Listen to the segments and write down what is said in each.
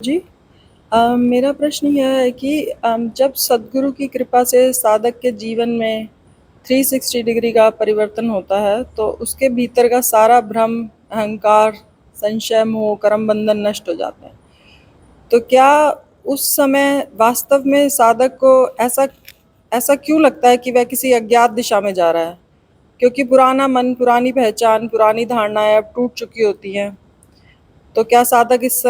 जी। मेरा प्रश्न यह है कि जब सद्गुरु की कृपा से साधक के जीवन में 360 डिग्री का परिवर्तन होता है, तो उसके भीतर का सारा भ्रम, अहंकार, संशय, मोह, कर्म बंधन नष्ट हो जाते हैं। तो क्या उस समय वास्तव में साधक को ऐसा ऐसा क्यों लगता है कि वह किसी अज्ञात दिशा में जा रहा है? क्योंकि पुराना मन, पुरानी पहचान, पुरानी धारणाएं अब टूट चुकी होती हैं। तो क्या साधक इस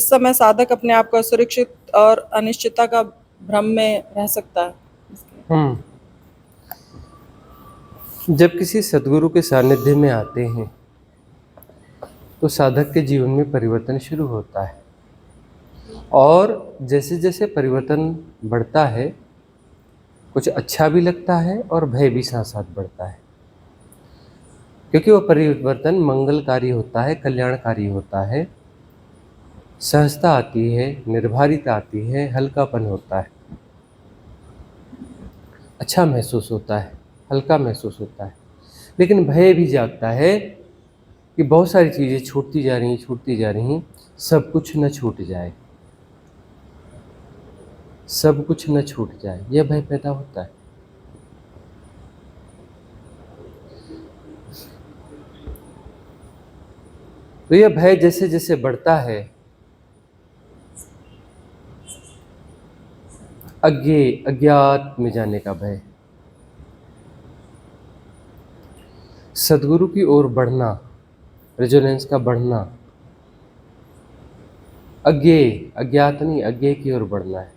समय साधक अपने आप को असुरक्षित और अनिश्चितता का भ्रम में रह सकता है? हम्म जब किसी सदगुरु के सानिध्य में आते हैं तो साधक के जीवन में परिवर्तन शुरू होता है। और जैसे जैसे परिवर्तन बढ़ता है, कुछ अच्छा भी लगता है और भय भी साथ साथ बढ़ता है, क्योंकि वह परिवर्तन मंगलकारी होता है, कल्याणकारी होता है। सहजता आती है, निर्भरता आती है, हल्कापन होता है, अच्छा महसूस होता है, हल्का महसूस होता है। लेकिन भय भी जागता है कि बहुत सारी चीज़ें छूटती जा रही हैं, छूटती जा रही हैं, सब कुछ न छूट जाए, सब कुछ न छूट जाए, यह भय पैदा होता है। तो यह भय जैसे जैसे बढ़ता है, अज्ञात में जाने का भय, सदगुरु की ओर बढ़ना, रेजोनेंस का बढ़ना, अज्ञात नहीं, अज्ञेय की ओर बढ़ना है।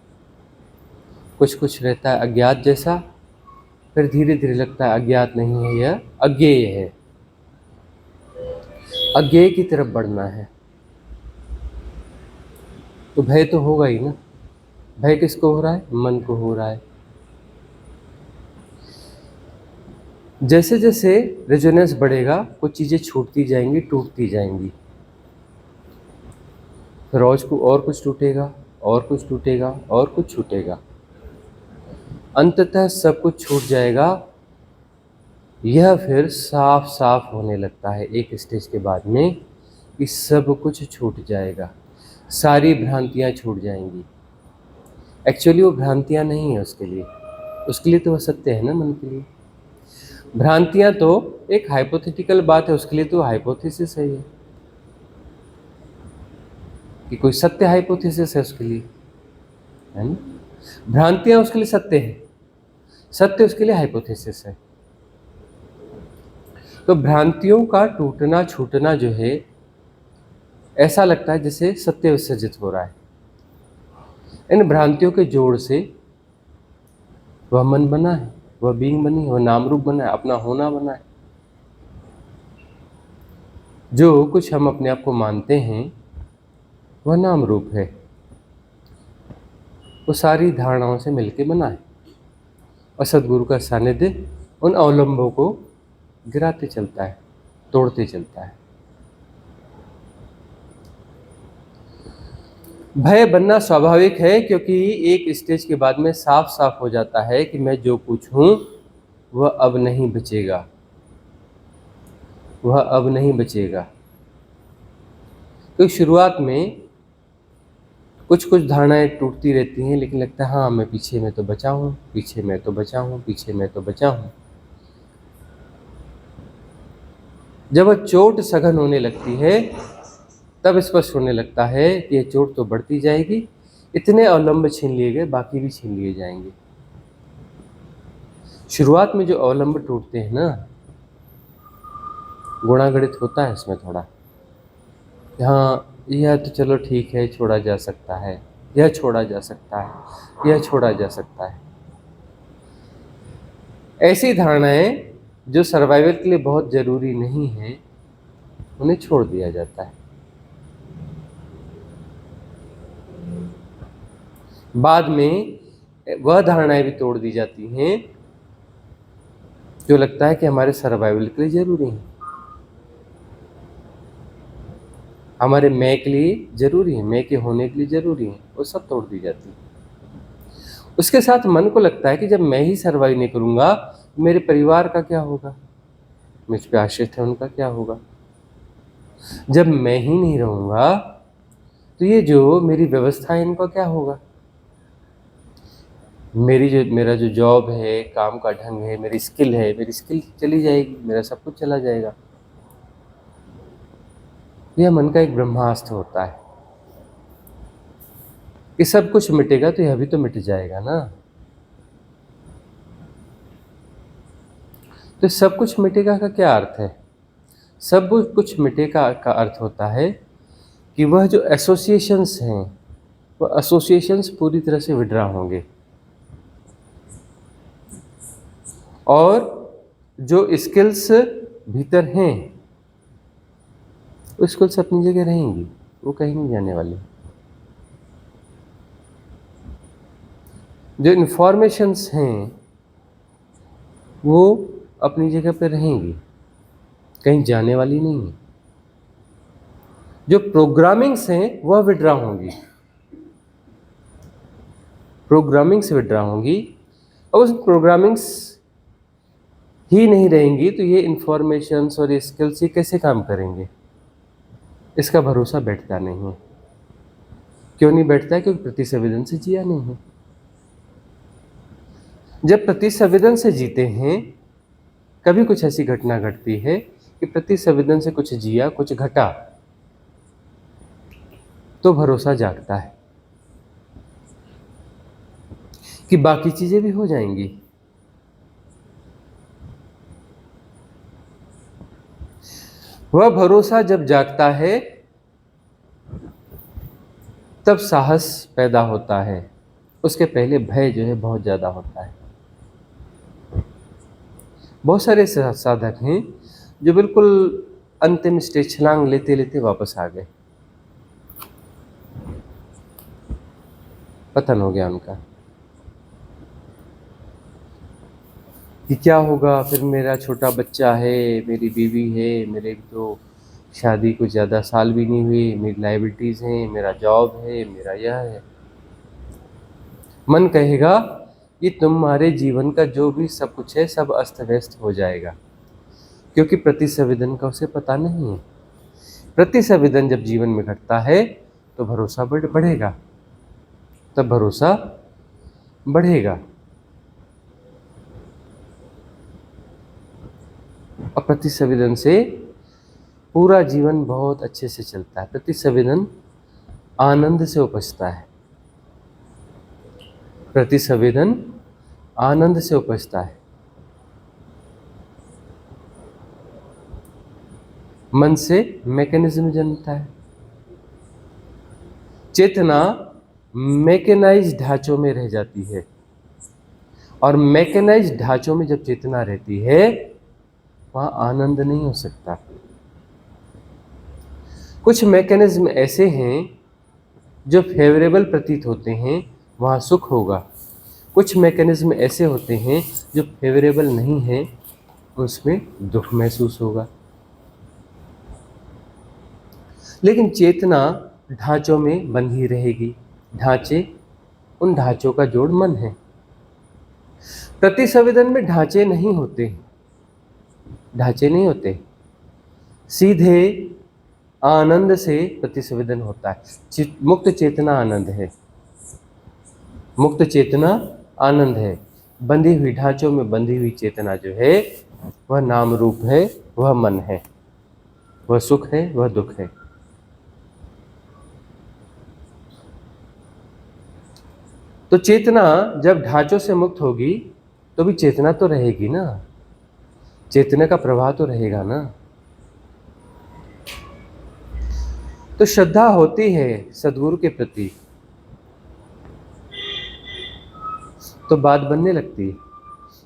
कुछ कुछ रहता है अज्ञात जैसा, फिर धीरे धीरे लगता है अज्ञात नहीं है, यह अज्ञेय है, अज्ञेय की तरफ बढ़ना है। तो भय तो होगा ही ना। भय किसको हो रहा है? मन को हो रहा है। जैसे जैसे रेजोनेंस बढ़ेगा, कुछ चीज़ें छूटती जाएंगी, टूटती जाएंगी, फिर और कुछ टूटेगा, और कुछ टूटेगा, और कुछ छूटेगा, अंततः सब कुछ छूट जाएगा। यह फिर साफ साफ होने लगता है एक स्टेज के बाद में कि सब कुछ छूट जाएगा, सारी भ्रांतियाँ छूट जाएंगी। एक्चुअली वो भ्रांतियाँ नहीं है उसके लिए तो वह सत्य है ना मन के लिए। भ्रांतियाँ तो एक हाइपोथेटिकल बात है, उसके लिए तो हाइपोथेसिस है ये, कि कोई सत्य हाइपोथेसिस है उसके लिए, है ना। भ्रांतियाँ उसके लिए सत्य है, सत्य उसके लिए हाइपोथेसिस है। तो भ्रांतियों का टूटना छूटना जो है, ऐसा लगता है जैसे सत्य विसर्जित हो रहा है। इन भ्रांतियों के जोड़ से वह मन बना है, वह बीइंग बनी है, वह नाम रूप बना है, अपना होना बना है। जो कुछ हम अपने आप को मानते हैं वह नाम रूप है, वो सारी धारणाओं से मिलके बना है। और सदगुरु का सानिध्य उन अवलंबों को गिराते चलता है, तोड़ते चलता है। भय बनना स्वाभाविक है, क्योंकि एक स्टेज के बाद में साफ साफ हो जाता है कि मैं जो कुछ हूँ वह अब नहीं बचेगा, वह अब नहीं बचेगा। तो शुरुआत में कुछ कुछ धारणाएं टूटती रहती हैं, लेकिन लगता है हाँ मैं पीछे में तो बचा हूँ, पीछे में तो बचा हूँ, पीछे में तो बचा हूँ। जब वह चोट सघन होने लगती है, तब स्पष्ट होने लगता है कि ये चोट तो बढ़ती जाएगी, इतने अवलंब छीन लिए गए, बाकी भी छीन लिए जाएंगे। शुरुआत में जो अवलंब टूटते हैं ना, गुणागणित होता है इसमें थोड़ा, हाँ यह तो चलो ठीक है, छोड़ा जा सकता है, यह छोड़ा जा सकता है, यह छोड़ा जा सकता है। ऐसी धारणाएं जो सर्वाइवल के लिए बहुत जरूरी नहीं है, उन्हें छोड़ दिया जाता है। बाद में वह धारणाएं भी तोड़ दी जाती हैं जो लगता है कि हमारे सर्वाइवल के लिए जरूरी है, हमारे मैं के लिए जरूरी है, मैं के होने के लिए जरूरी है, वो सब तोड़ दी जाती है। उसके साथ मन को लगता है कि जब मैं ही सर्वाइव नहीं करूंगा, मेरे परिवार का क्या होगा, मुझ पे आश्रित है उनका क्या होगा। जब मैं ही नहीं रहूंगा तो ये जो मेरी व्यवस्था है इनका क्या होगा? मेरा जो जॉब है, काम का ढंग है, मेरी स्किल चली जाएगी, मेरा सब कुछ चला जाएगा। यह मन का एक ब्रह्मास्त्र होता है कि सब कुछ मिटेगा तो यह भी तो मिट जाएगा ना। तो सब कुछ मिटेगा का क्या अर्थ है? सब कुछ मिटेगा का अर्थ होता है कि वह जो एसोसिएशंस हैं, वह एसोसिएशंस पूरी तरह से विड्रा होंगे और जो स्किल्स भीतर हैं वो स्किल्स अपनी जगह रहेंगी, वो कहीं नहीं जाने वाली। जो इन्फॉर्मेशंस हैं वो अपनी जगह पर रहेंगी, कहीं जाने वाली नहीं है। जो प्रोग्रामिंग्स हैं वह विड्रा होंगी, प्रोग्रामिंग्स विड्रा होंगी और उस प्रोग्रामिंग्स ही नहीं रहेंगी तो ये इन्फॉर्मेशंस और ये स्किल्स ये कैसे काम करेंगे? इसका भरोसा बैठता नहीं है। क्यों नहीं बैठता है? क्योंकि प्रतिसंवेदन से जिया नहीं है। जब प्रतिसंवेदन से जीते हैं, कभी कुछ ऐसी घटना घटती है कि प्रतिसंवेदन से कुछ जिया, कुछ घटा, तो भरोसा जागता है कि बाकी चीजें भी हो जाएंगी। वह भरोसा जब जागता है तब साहस पैदा होता है। उसके पहले भय जो है बहुत ज़्यादा होता है। बहुत सारे साधक हैं जो बिल्कुल अंतिम स्टेज छलांग लेते लेते वापस आ गए, पतन हो गया उनका कि क्या होगा फिर, मेरा छोटा बच्चा है, मेरी बीवी है, मेरे तो शादी कुछ ज़्यादा साल भी नहीं हुई, मेरी लाइबिलिटीज़ हैं, मेरा जॉब है, मेरा यह है। मन कहेगा कि तुम्हारे जीवन का जो भी सब कुछ है सब अस्त व्यस्त हो जाएगा, क्योंकि प्रतिसंवेदन का उसे पता नहीं है। प्रतिसंवेदन जब जीवन में घटता है तो भरोसा बढ़ेगा, तब भरोसा बढ़ेगा। और प्रतिसंवेदन से पूरा जीवन बहुत अच्छे से चलता है। प्रतिसंवेदन आनंद से उपजता है, प्रतिसंवेदन आनंद से उपजता है। मन से मैकेनिज्म जन्मता है। चेतना मैकेनाइज्ड ढांचों में रह जाती है और मैकेनाइज्ड ढांचों में जब चेतना रहती है वहाँ आनंद नहीं हो सकता। कुछ मैकेनिज्म ऐसे हैं जो फेवरेबल प्रतीत होते हैं, वहाँ सुख होगा। कुछ मैकेनिज्म ऐसे होते हैं जो फेवरेबल नहीं हैं, उसमें दुख महसूस होगा। लेकिन चेतना ढांचों में बंधी रहेगी। ढांचे, उन ढांचों का जोड़ मन है। प्रतिसंवेदन में ढांचे नहीं होते, ढांचे नहीं होते, सीधे आनंद से प्रतिसंवेदन होता है। मुक्त चेतना आनंद है, मुक्त चेतना आनंद है। बंधी हुई ढांचों में बंधी हुई चेतना जो है वह नाम रूप है, वह मन है, वह सुख है, वह दुख है। तो चेतना जब ढांचों से मुक्त होगी तो भी चेतना तो रहेगी ना, चेतना का प्रवाह तो रहेगा ना। तो श्रद्धा होती है सद्गुरु के प्रति तो बात बनने लगती है,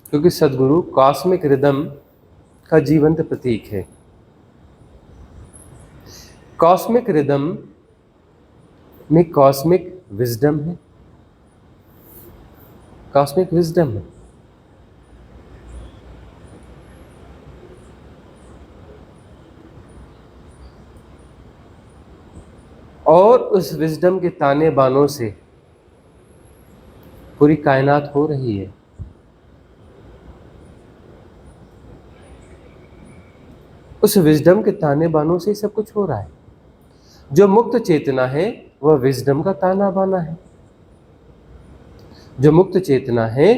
क्योंकि सद्गुरु कॉस्मिक रिदम का जीवंत प्रतीक है। कॉस्मिक रिदम में कॉस्मिक विजडम है, कॉस्मिक विजडम है। और उस विजडम के ताने बानों से पूरी कायनात हो रही है। उस विजडम के ताने बानों से सब कुछ हो रहा है। जो मुक्त चेतना है वह विजडम का ताना बाना है। जो मुक्त चेतना है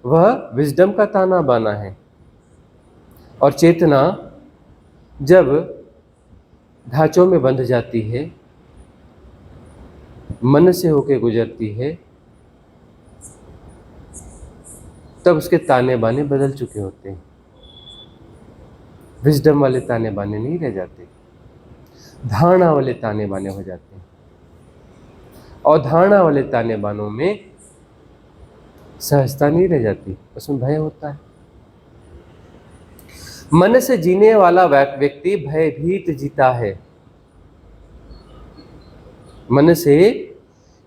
वह विजडम का ताना बाना है। और चेतना जब ढांचों में बंध जाती है, मन से होकर गुजरती है, तब उसके ताने बाने बदल चुके होते हैं। विजडम वाले ताने बाने नहीं रह जाते, धारणा वाले ताने बाने हो जाते हैं। और धारणा वाले ताने बानों में सहजता नहीं रह जाती, उसमें भय होता है। मन से जीने वाला व्यक्ति भयभीत जीता है। मन से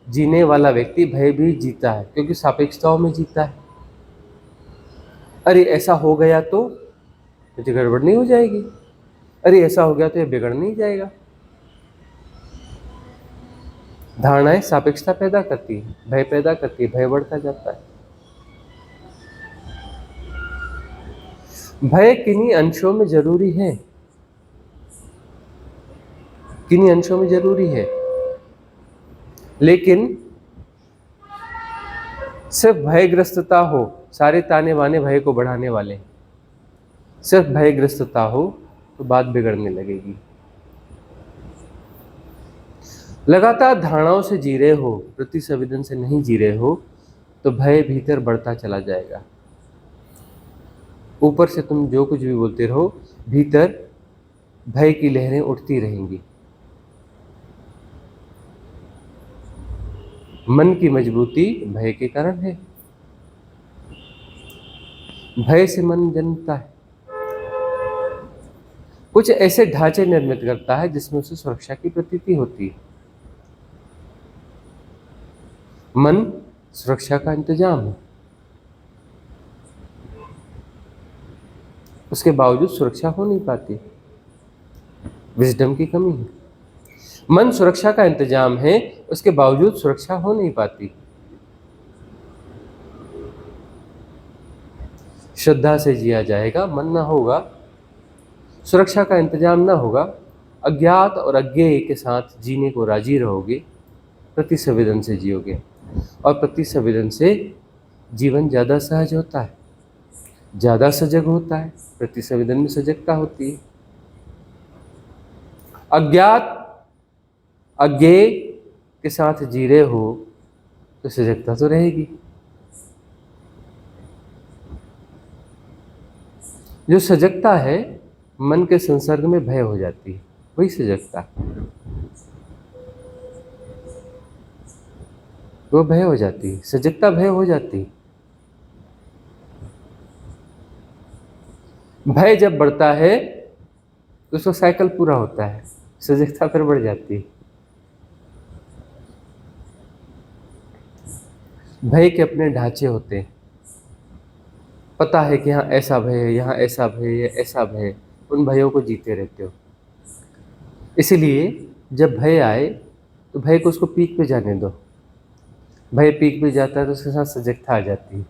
जीने वाला व्यक्ति भयभीत जीता है, क्योंकि सापेक्षताओं में जीता है। अरे ऐसा हो गया तो मुझे गड़बड़ नहीं हो जाएगी, अरे ऐसा हो गया तो ये बिगड़ नहीं जाएगा। धारणाएं सापेक्षता पैदा करती है, भय पैदा करती है, भय बढ़ता जाता है। भय किन्हीं अंशों में जरूरी है, किन्हीं अंशों में जरूरी है, लेकिन सिर्फ भयग्रस्तता हो, सारे ताने बाने भय को बढ़ाने वाले हैं। सिर्फ भयग्रस्तता हो तो बात बिगड़ने लगेगी। लगातार धारणाओं से जी रहे हो, प्रतिसंवेदन से नहीं जी रहे हो, तो भय भीतर बढ़ता चला जाएगा। ऊपर से तुम जो कुछ भी बोलते रहो, भीतर भय की लहरें उठती रहेंगी। मन की मजबूती भय के कारण है। भय से मन जन्मता है, कुछ ऐसे ढांचे निर्मित करता है जिसमें उसे सुरक्षा की प्रतीति होती है। मन सुरक्षा का इंतजाम है, उसके बावजूद सुरक्षा हो नहीं पाती, विजडम की कमी है। मन सुरक्षा का इंतजाम है, उसके बावजूद सुरक्षा हो नहीं पाती। श्रद्धा से जिया जाएगा, मन ना होगा, सुरक्षा का इंतजाम ना होगा, अज्ञात और अज्ञेय के साथ जीने को राजी रहोगे, प्रतिसंवेदन से जियोगे। और प्रतिसंवेदन से जीवन ज़्यादा सहज होता है, ज़्यादा सजग होता है। प्रतिसंवेदन में सजगता होती है। अज्ञात अज्ञेय के साथ जी रहे हो तो सजगता तो रहेगी। जो सजगता है, मन के संसर्ग में भय हो जाती है, वही सजगता, वो भय हो जाती है। सजगता भय हो जाती है। भय जब बढ़ता है तो उसका साइकिल पूरा होता है, सजगता फिर बढ़ जाती है। भय के अपने ढांचे होते हैं, पता है कि यहाँ ऐसा भय है, यहाँ ऐसा भय है, ऐसा भय है, उन भयों को जीते रहते हो। इसीलिए जब भय आए तो भय को उसको पीक पे जाने दो। भय पीक पे जाता है तो उसके साथ सजगता आ जाती है।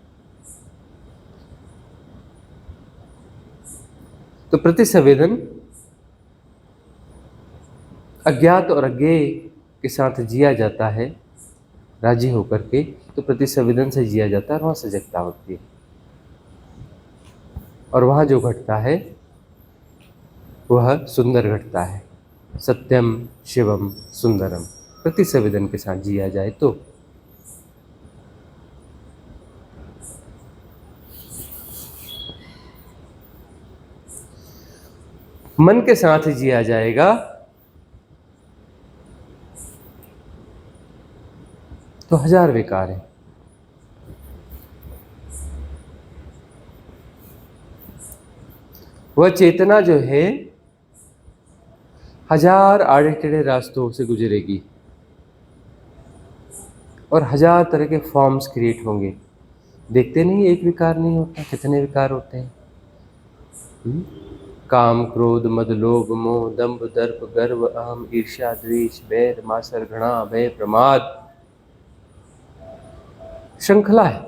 तो प्रतिसंवेदन अज्ञात और अज्ञेय के साथ जिया जाता है राजी होकर के, तो प्रतिसंवेदन से जिया जाता है और वहाँ सजगता होती है। और वहाँ जो घटता है वह सुंदर घटता है। सत्यम शिवम सुंदरम। प्रतिसंवेदन के साथ जिया जाए तो। मन के साथ जिया जाएगा तो हजार विकार है। वह चेतना जो है हजार आड़े टेढ़े रास्तों से गुजरेगी और हजार तरह के फॉर्म्स क्रिएट होंगे। देखते नहीं एक विकार नहीं होता, कितने विकार होते हैं। काम, क्रोध, मद, लोभ, मोह, दंभ, दर्प, गर्व, अहम, ईर्ष्या, द्वेष, बैर, मासर, घृणा, भय, प्रमाद, श्रृंखला है।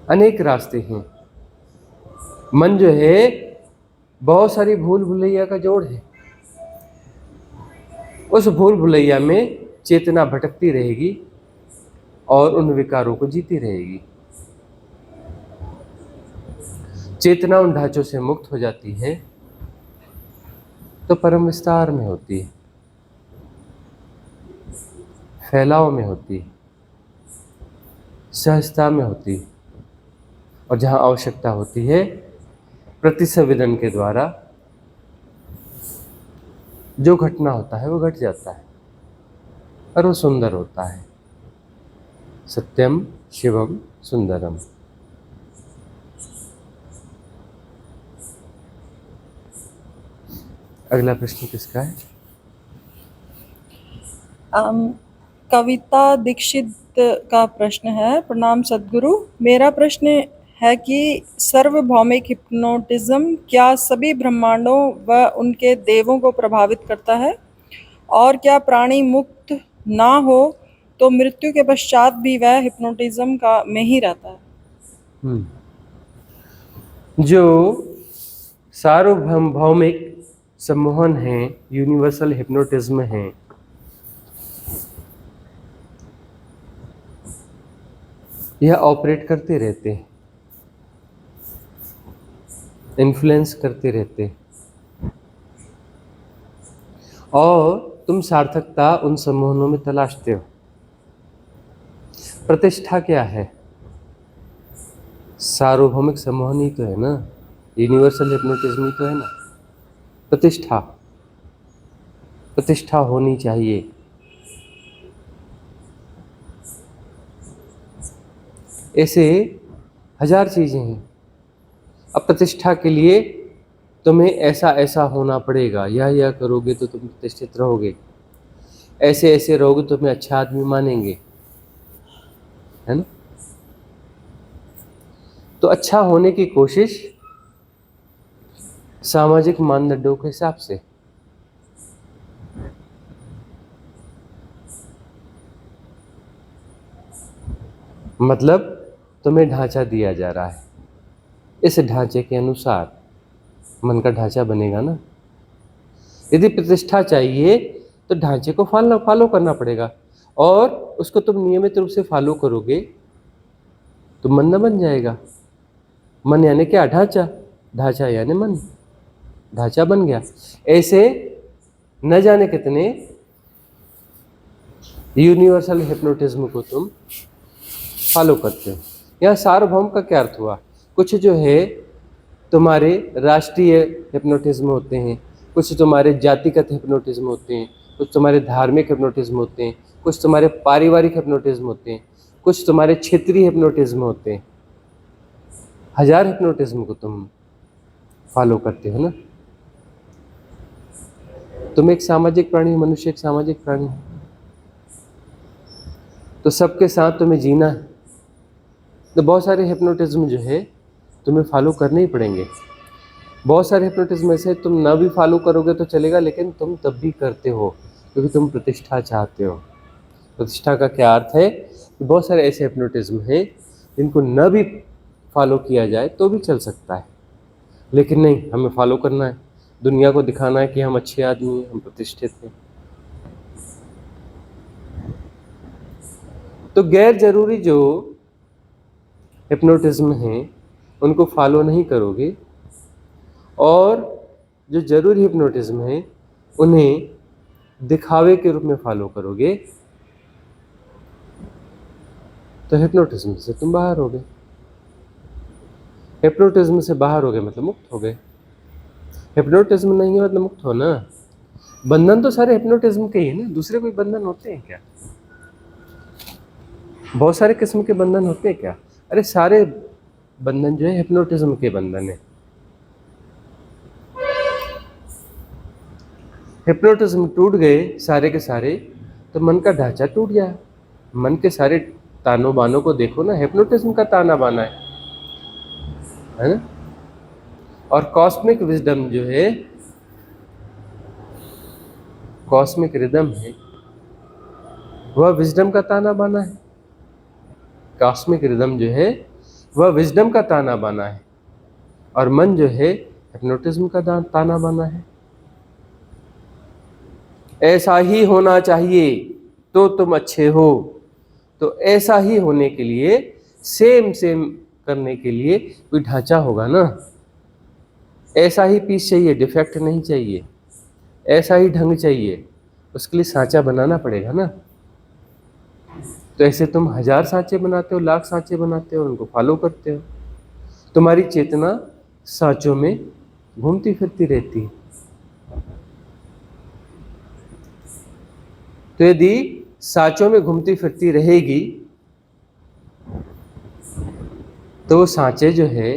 अनेक रास्ते हैं। मन जो है बहुत सारी भूल भुलैया का जोड़ है। उस भूल भुलैया में चेतना भटकती रहेगी और उन विकारों को जीती रहेगी। चेतना उन ढांचों से मुक्त हो जाती है तो परम विस्तार में होती है, फैलाव में होती है, सहजता में होती है, और जहाँ आवश्यकता होती है प्रतिसंवेदन के द्वारा जो घटना होता है वो घट जाता है और वो सुंदर होता है। सत्यम शिवम सुंदरम। अगला प्रश्न किसका है? कविता दीक्षित का प्रश्न है। प्रणाम सद्गुरु, मेरा प्रश्न है कि सार्वभौमिक हिप्नोटिज्म क्या सभी ब्रह्मांडों व उनके देवों को प्रभावित करता है, और क्या प्राणी मुक्त ना हो तो मृत्यु के पश्चात भी वह हिप्नोटिज्म का में ही रहता है? जो सार्वभौमिक सम्मोहन है, यूनिवर्सल हिप्नोटिज्म है, यह ऑपरेट करते रहते हैं, इन्फ्लुएंस करते रहते हैं, और तुम सार्थकता उन सम्मोहनों में तलाशते हो। प्रतिष्ठा क्या है? सार्वभौमिक सम्मोहन ही तो है ना, यूनिवर्सल हिप्नोटिज्म ही तो है ना। प्रतिष्ठा, प्रतिष्ठा होनी चाहिए। ऐसे हजार चीजें हैं। अब प्रतिष्ठा के लिए तुम्हें ऐसा ऐसा होना पड़ेगा, यह करोगे तो तुम प्रतिष्ठित रहोगे, ऐसे ऐसे रहोगे तो तुम्हें अच्छा आदमी मानेंगे, है ना। तो अच्छा होने की कोशिश सामाजिक मानदंडों के हिसाब से। मतलब तुम्हें ढांचा दिया जा रहा है, इस ढांचे के अनुसार मन का ढांचा बनेगा ना। यदि प्रतिष्ठा चाहिए तो ढांचे को फॉलो करना पड़ेगा, और उसको तुम नियमित रूप से फॉलो करोगे तो मन न बन जाएगा। मन यानी क्या? ढांचा, ढांचा यानी मन, ढांचा बन गया। ऐसे न जाने कितने यूनिवर्सल हिप्नोटिज्म को तुम फॉलो करते हो। यहाँ सार्वभौम का क्या अर्थ हुआ? कुछ जो है तुम्हारे राष्ट्रीय हिप्नोटिज्म होते हैं, कुछ तुम्हारे जातिगत हिप्नोटिज्म होते हैं, कुछ तुम्हारे धार्मिक हिप्नोटिज्म होते हैं, कुछ तुम्हारे पारिवारिक हिप्नोटिज्म होते हैं, कुछ तुम्हारे क्षेत्रीय हिप्नोटिज्म होते हैं। हजार हिप्नोटिज्म को तुम फॉलो करते हो ना। तुम एक सामाजिक प्राणी हो, मनुष्य एक सामाजिक प्राणी है, तो सबके साथ तुम्हें जीना है। तो बहुत सारे हिप्नोटिज्म जो है तुम्हें फॉलो करने ही पड़ेंगे। बहुत सारे हिप्नोटिज्म ऐसे तुम ना भी फॉलो करोगे तो चलेगा, लेकिन तुम तब भी करते हो क्योंकि तुम प्रतिष्ठा चाहते हो। प्रतिष्ठा का क्या अर्थ है? बहुत सारे ऐसे हिप्नोटिज्म हैं जिनको न भी फॉलो किया जाए तो भी चल सकता है, लेकिन नहीं, हमें फॉलो करना है, दुनिया को दिखाना है कि हम अच्छे आदमी हैं, हम प्रतिष्ठित हैं। तो गैर जरूरी जो हिप्नोटिज्म हैं उनको फॉलो नहीं करोगे, और जो जरूरी हिप्नोटिज्म है उन्हें दिखावे के रूप में फॉलो करोगे, तो हिप्नोटिज्म से तुम बाहर हो गए। हिप्नोटिज्म से बाहर हो गए मतलब मुक्त हो गए। हिप्नोटिज्म नहीं है मतलब मुक्त हो ना। बंधन तो सारे हिप्नोटिज्म के ही है ना, दूसरे कोई बंधन होते हैं क्या? बहुत सारे किस्म के बंधन होते हैं क्या? अरे सारे बंधन जो है हिप्नोटिज्म के बंधन है। हिप्नोटिज्म टूट गए सारे के सारे तो मन का ढांचा टूट गया। मन के सारे तानों बानों को देखो ना, हिप्नोटिज्म का ताना बाना है ना। और कॉस्मिक विजडम जो है, कॉस्मिक रिदम है, वह विजडम का ताना बाना है। कॉस्मिक रिदम जो है वह विजडम का ताना बाना है, और मन जो है हिप्नोटिज्म का ताना बाना है। ऐसा ही होना चाहिए तो तुम अच्छे हो। तो ऐसा ही होने के लिए, सेम सेम करने के लिए कोई ढांचा होगा ना। ऐसा ही पीस चाहिए, डिफेक्ट नहीं चाहिए। ऐसा ही ढंग चाहिए, उसके लिए सांचा बनाना पड़ेगा ना। तो ऐसे तुम 1000 सांचे बनाते हो, लाख सांचे बनाते हो, उनको फॉलो करते हो। तुम्हारी चेतना सांचों में घूमती फिरती रहती है। तो यदि सांचों में घूमती फिरती रहेगी तो वो सांचे जो है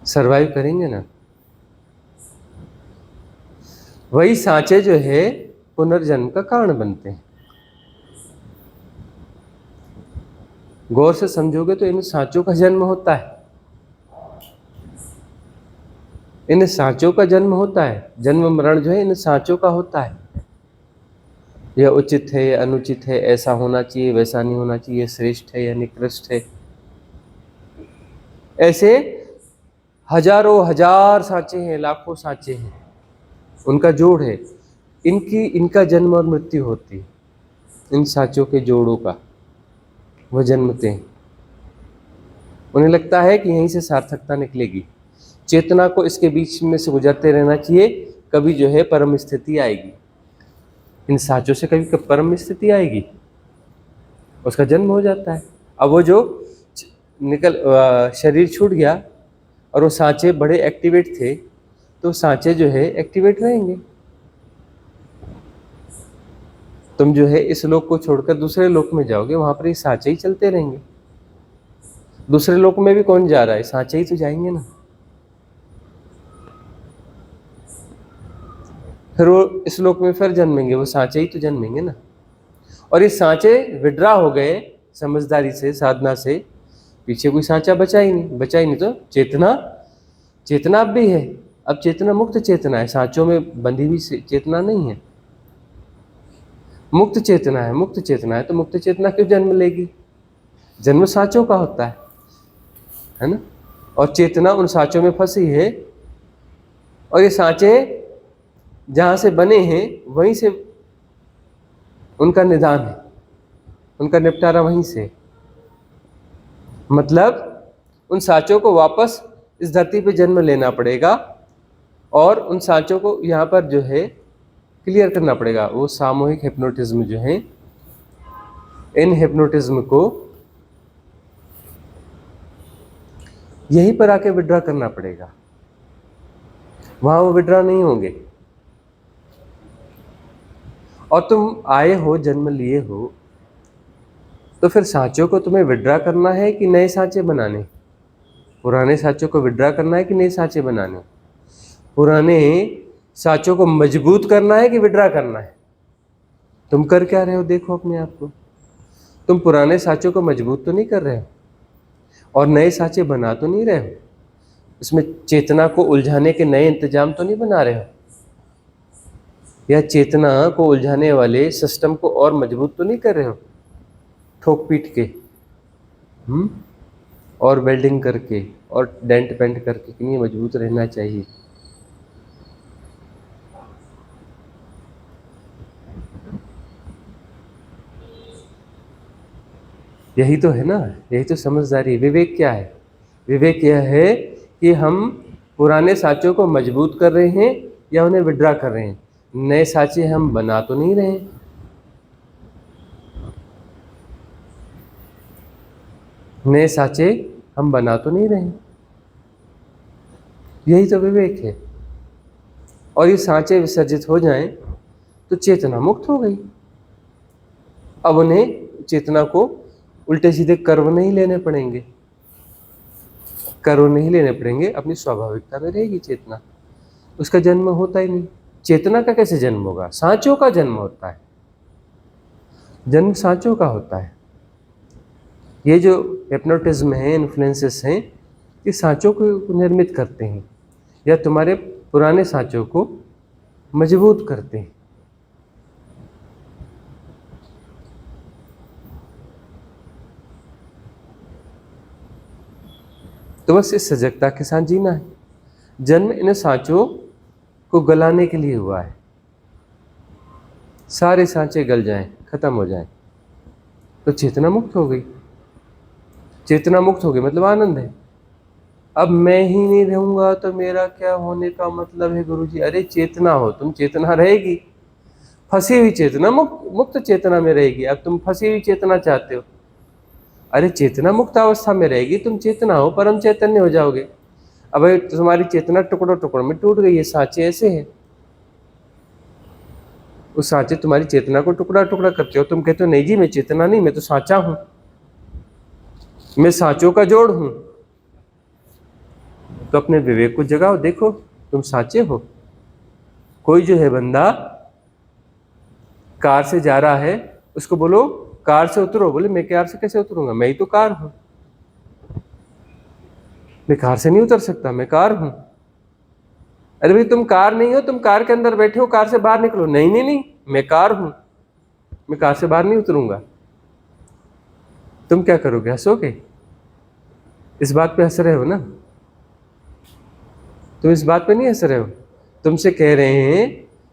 सरवाइव करेंगे ना। वही सांचे जो है पुनर्जन्म का कारण बनते हैं। गौर से समझोगे तो इन सांचों का जन्म होता है। इन सांचों का जन्म होता है। जन्म मरण जो है इन सांचों का होता है। यह उचित है या अनुचित है, ऐसा होना चाहिए वैसा नहीं होना चाहिए, श्रेष्ठ है या निकृष्ट है, ऐसे हजारों हजार सांचे हैं, लाखों सांचे हैं, उनका जोड़ है। इनका जन्म और मृत्यु होती है। इन सांचों के जोड़ों का वह जन्मते हैं। उन्हें लगता है कि यहीं से सार्थकता निकलेगी। चेतना को इसके बीच में से गुजरते रहना चाहिए, कभी जो है परम स्थिति आएगी। इन सांचों से कभी परम स्थिति आएगी, उसका जन्म हो जाता है। अब वो जो शरीर छूट गया और वो सांचे बड़े एक्टिवेट थे, तो सांचे जो है एक्टिवेट रहेंगे। तुम जो है इस लोक को छोड़कर दूसरे लोक में जाओगे, वहां पर ये सांचे ही चलते रहेंगे। दूसरे लोक में भी कौन जा रहा है, सांचे ही तो जाएंगे ना। फिर वो इस लोक में फिर जन्मेंगे, वो सांचे ही तो जन्मेंगे ना। और ये सांचे विड्रा हो गए समझदारी से, साधना से, पीछे कोई सांचा बचा ही नहीं। बचा ही नहीं तो चेतना अब भी है। अब चेतना मुक्त चेतना है, सांचों में बंधी हुई चेतना नहीं है। मुक्त चेतना है। मुक्त चेतना है तो मुक्त चेतना क्यों जन्म लेगी? जन्म सांचों का होता है ना। और चेतना उन सांचों में फंसी है, और ये सांचे जहां से बने हैं वहीं से उनका निदान है, उनका निपटारा वहीं से। मतलब उन सांचों को वापस इस धरती पे जन्म लेना पड़ेगा, और उन सांचों को यहाँ पर जो है क्लियर करना पड़ेगा। वो सामूहिक हिप्नोटिज्म जो है, इन हिप्नोटिज्म को यहीं पर आके विड्रा करना पड़ेगा, वहां वो विड्रा नहीं होंगे। और तुम आए हो, जन्म लिए हो, तो फिर सांचों को तुम्हें विड्रा करना है कि नए सांचे बनाने? पुराने सांचों को विड्रा करना है कि नए सांचे बनाने? पुराने सांचों को मजबूत करना है कि विड्रा करना है? तुम कर क्या रहे हो? देखो अपने आप को। तुम पुराने सांचों को मजबूत तो नहीं कर रहे हो, और नए सांचे बना तो नहीं रहे हो। इसमें चेतना को उलझाने के नए इंतजाम तो नहीं बना रहे हो, या चेतना को उलझाने वाले सिस्टम को और मजबूत तो नहीं कर रहे हो, ठोक पीट के, और वेल्डिंग करके और डेंट पेंट करके कि नहीं मजबूत रहना चाहिए। यही तो है ना, यही तो समझदारी। विवेक क्या है? विवेक यह है कि हम पुराने सांचों को मजबूत कर रहे हैं या उन्हें विड्रा कर रहे हैं। नए सांचे हम बना तो नहीं रहे, नए सांचे हम बना तो नहीं रहे। यही तो विवेक है। और ये सांचे विसर्जित हो जाएं तो चेतना मुक्त हो गई। अब उन्हें चेतना को उल्टे सीधे कर्म नहीं लेने पड़ेंगे, कर्म नहीं लेने पड़ेंगे, अपनी स्वाभाविकता में रहेगी चेतना। उसका जन्म होता ही नहीं। चेतना का कैसे जन्म होगा? सांचों का जन्म होता है, जन्म सांचों का होता है। ये जो हिप्नोटिज्म है, इन्फ्लुएंसेस हैं, ये सांचों को निर्मित करते हैं या तुम्हारे पुराने सांचों को मजबूत करते हैं। तो बस इस सजगता के साथ जीना है। जन्म इन सांचों को गलाने के लिए हुआ है। सारे सांचे गल जाएं, खत्म हो जाएं, तो चेतना मुक्त हो गई। चेतना मुक्त हो गई मतलब आनंद है। अब मैं ही नहीं रहूंगा तो मेरा क्या होने का मतलब है गुरुजी? अरे चेतना हो तुम, चेतना रहेगी। फंसी हुई चेतना मुक्त चेतना में रहेगी। अब तुम फंसी हुई चेतना चाहते हो, अरे चेतना मुक्त अवस्था में रहेगी, तुम चेतना हो, परम चैतन्य हो जाओगे। अब तुम्हारी चेतना टुकड़ों टुकड़ों में टूट गई है, सांचे ऐसे हैं। उस सांचे तुम्हारी चेतना को टुकड़ा टुकड़ा करते हो। तुम कहते हो नहीं जी मैं चेतना नहीं, मैं तो सांचा हूं, मैं सांचों का जोड़ हूं। तो अपने विवेक को जगाओ, देखो तुम सांचे हो। कोई जो है बंदा कार से जा रहा है, उसको बोलो कार से उतरो, बोले मैं कार से कैसे उतरूंगा, मैं ही तो कार हूं, मैं कार से नहीं उतर सकता, मैं कार हूं। अरे भाई तुम कार नहीं हो, तुम कार के अंदर बैठे हो, कार से बाहर निकलो। नहीं नहीं नहीं, मैं कार हूं, मैं कार से बाहर नहीं उतरूंगा। तुम क्या करोगे, हंसोगे? इस बात पे हंस रहे हो ना? तुम इस बात पे नहीं हंस रहे हो। तुमसे कह रहे हैं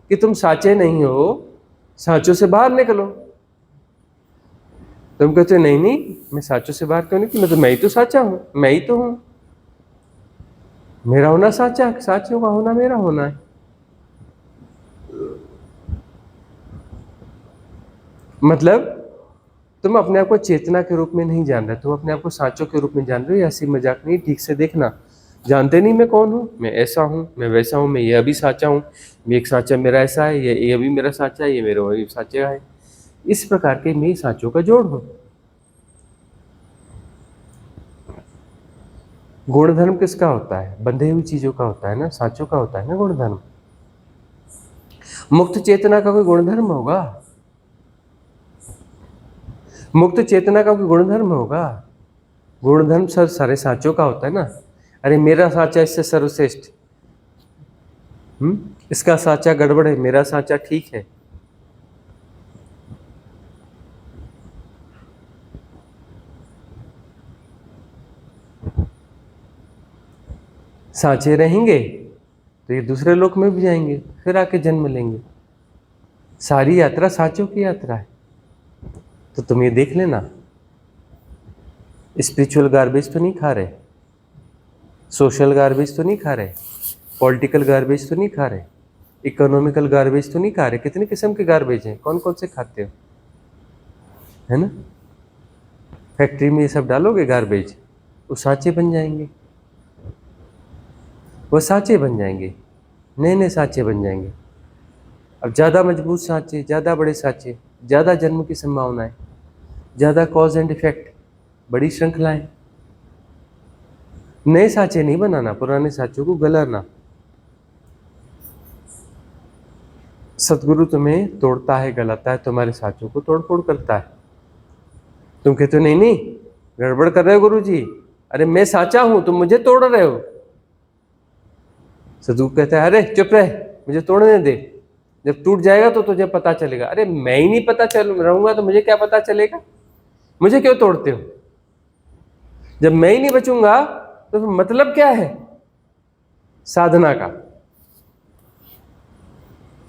कि तुम साचे नहीं हो, सांचों से बाहर निकलो। तुम कहते हो नहीं नहीं, मैं सांचों से बाहर क्यों निकलूं, मैं ही तो साचा हूं, मैं ही तो हूं, मेरा होना साचा, साचियों का होना मेरा होना है। मतलब तुम अपने आप को चेतना के रूप में नहीं जान रहे, तुम अपने आप को सांचों के रूप में जान रहे हो। हंसी मजाक नहीं, ठीक से देखना। जानते नहीं मैं कौन हूँ, मैं ऐसा हूँ, मैं वैसा हूँ, मैं ये अभी साचा हूँ, मैं एक साचा मेरा ऐसा है, ये अभी मेरा साचा है, ये मेरा वही साचा है। इस प्रकार के मैं सांचों का जोड़ हूँ। गुणधर्म किसका होता है? बंधे हुई चीजों का होता है ना, सांचों का होता है ना गुणधर्म। मुक्त चेतना का कोई गुणधर्म होगा? मुक्त चेतना का कोई गुणधर्म होगा? गुणधर्म सर सारे सांचों का होता है ना। अरे मेरा साचा इससे सर्वश्रेष्ठ, इसका साचा गड़बड़ है, मेरा साचा ठीक है। सांचे रहेंगे तो ये दूसरे लोक में भी जाएंगे, फिर आके जन्म लेंगे। सारी यात्रा सांचों की यात्रा है। तो तुम ये देख लेना, स्पिरिचुअल गार्बेज तो नहीं खा रहे, सोशल गार्बेज तो नहीं खा रहे, पॉलिटिकल गार्बेज तो नहीं खा रहे, इकोनॉमिकल गार्बेज तो नहीं खा रहे। कितने किस्म के गार्बेज हैं, कौन कौन से खाते हो, है ना? फैक्ट्री में ये सब डालोगे गार्बेज, वो सांचे बन जाएंगे, वो सांचे बन जाएंगे, नए नए सांचे बन जाएंगे। अब ज़्यादा मजबूत सांचे, ज़्यादा बड़े सांचे, ज़्यादा जन्म की संभावनाएं, ज़्यादा कॉज एंड इफेक्ट, बड़ी श्रृंखलाएं। नए सांचे नहीं बनाना, पुराने सांचों को गलाना। सतगुरु तुम्हें तोड़ता है, गलाता है, तुम्हारे सांचों को तोड़ फोड़ करता है। तुम कहते हो नहीं नहीं गड़बड़ कर रहे हो गुरु जी, अरे मैं सांचा हूं, तुम मुझे तोड़ रहे हो। सतगुरु कहता है अरे चुप रहे, मुझे तोड़ने दे, जब टूट जाएगा तो तुझे पता चलेगा। अरे मैं ही नहीं पता चल रहूंगा तो मुझे क्या पता चलेगा, मुझे क्यों तोड़ते हो? जब मैं ही नहीं बचूंगा तो मतलब क्या है साधना का?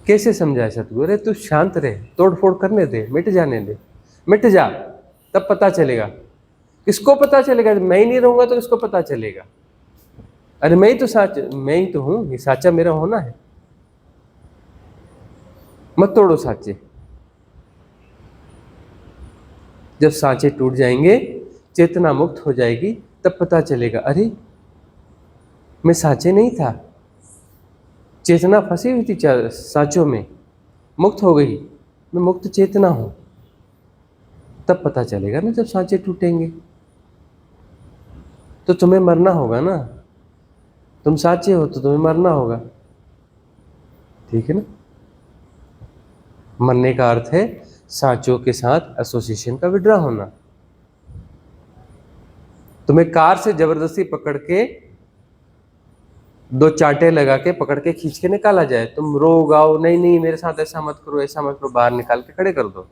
कैसे समझाए सतगुरु? अरे तू शांत रहे, तोड़ फोड़ करने दे, मिट जाने दे, मिट जा, तब पता चलेगा। किसको पता चलेगा? मैं ही नहीं रहूंगा तो किसको पता चलेगा? अरे मैं ही तो साच, मैं ही तो हूं, ये साचा मेरा होना है। मत तोड़ो सांचे। जब सांचे टूट जाएंगे, चेतना मुक्त हो जाएगी, तब पता चलेगा अरे मैं सांचे नहीं था, चेतना फंसी हुई थी सांचों में, मुक्त हो गई, मैं मुक्त चेतना हूं। तब पता चलेगा ना, जब सांचे टूटेंगे। तो तुम्हें मरना होगा ना, तुम सांचे हो तो तुम्हें मरना होगा, ठीक है ना? मरने का अर्थ है सांचों के साथ एसोसिएशन का विड्रॉ होना। तुम्हें कार से जबरदस्ती पकड़ के, दो चांटे लगा के पकड़ के खींच के निकाला जाए, तुम रो गाओ नहीं नहीं मेरे साथ ऐसा मत करो, ऐसा मत करो, बाहर निकाल के खड़े कर दो,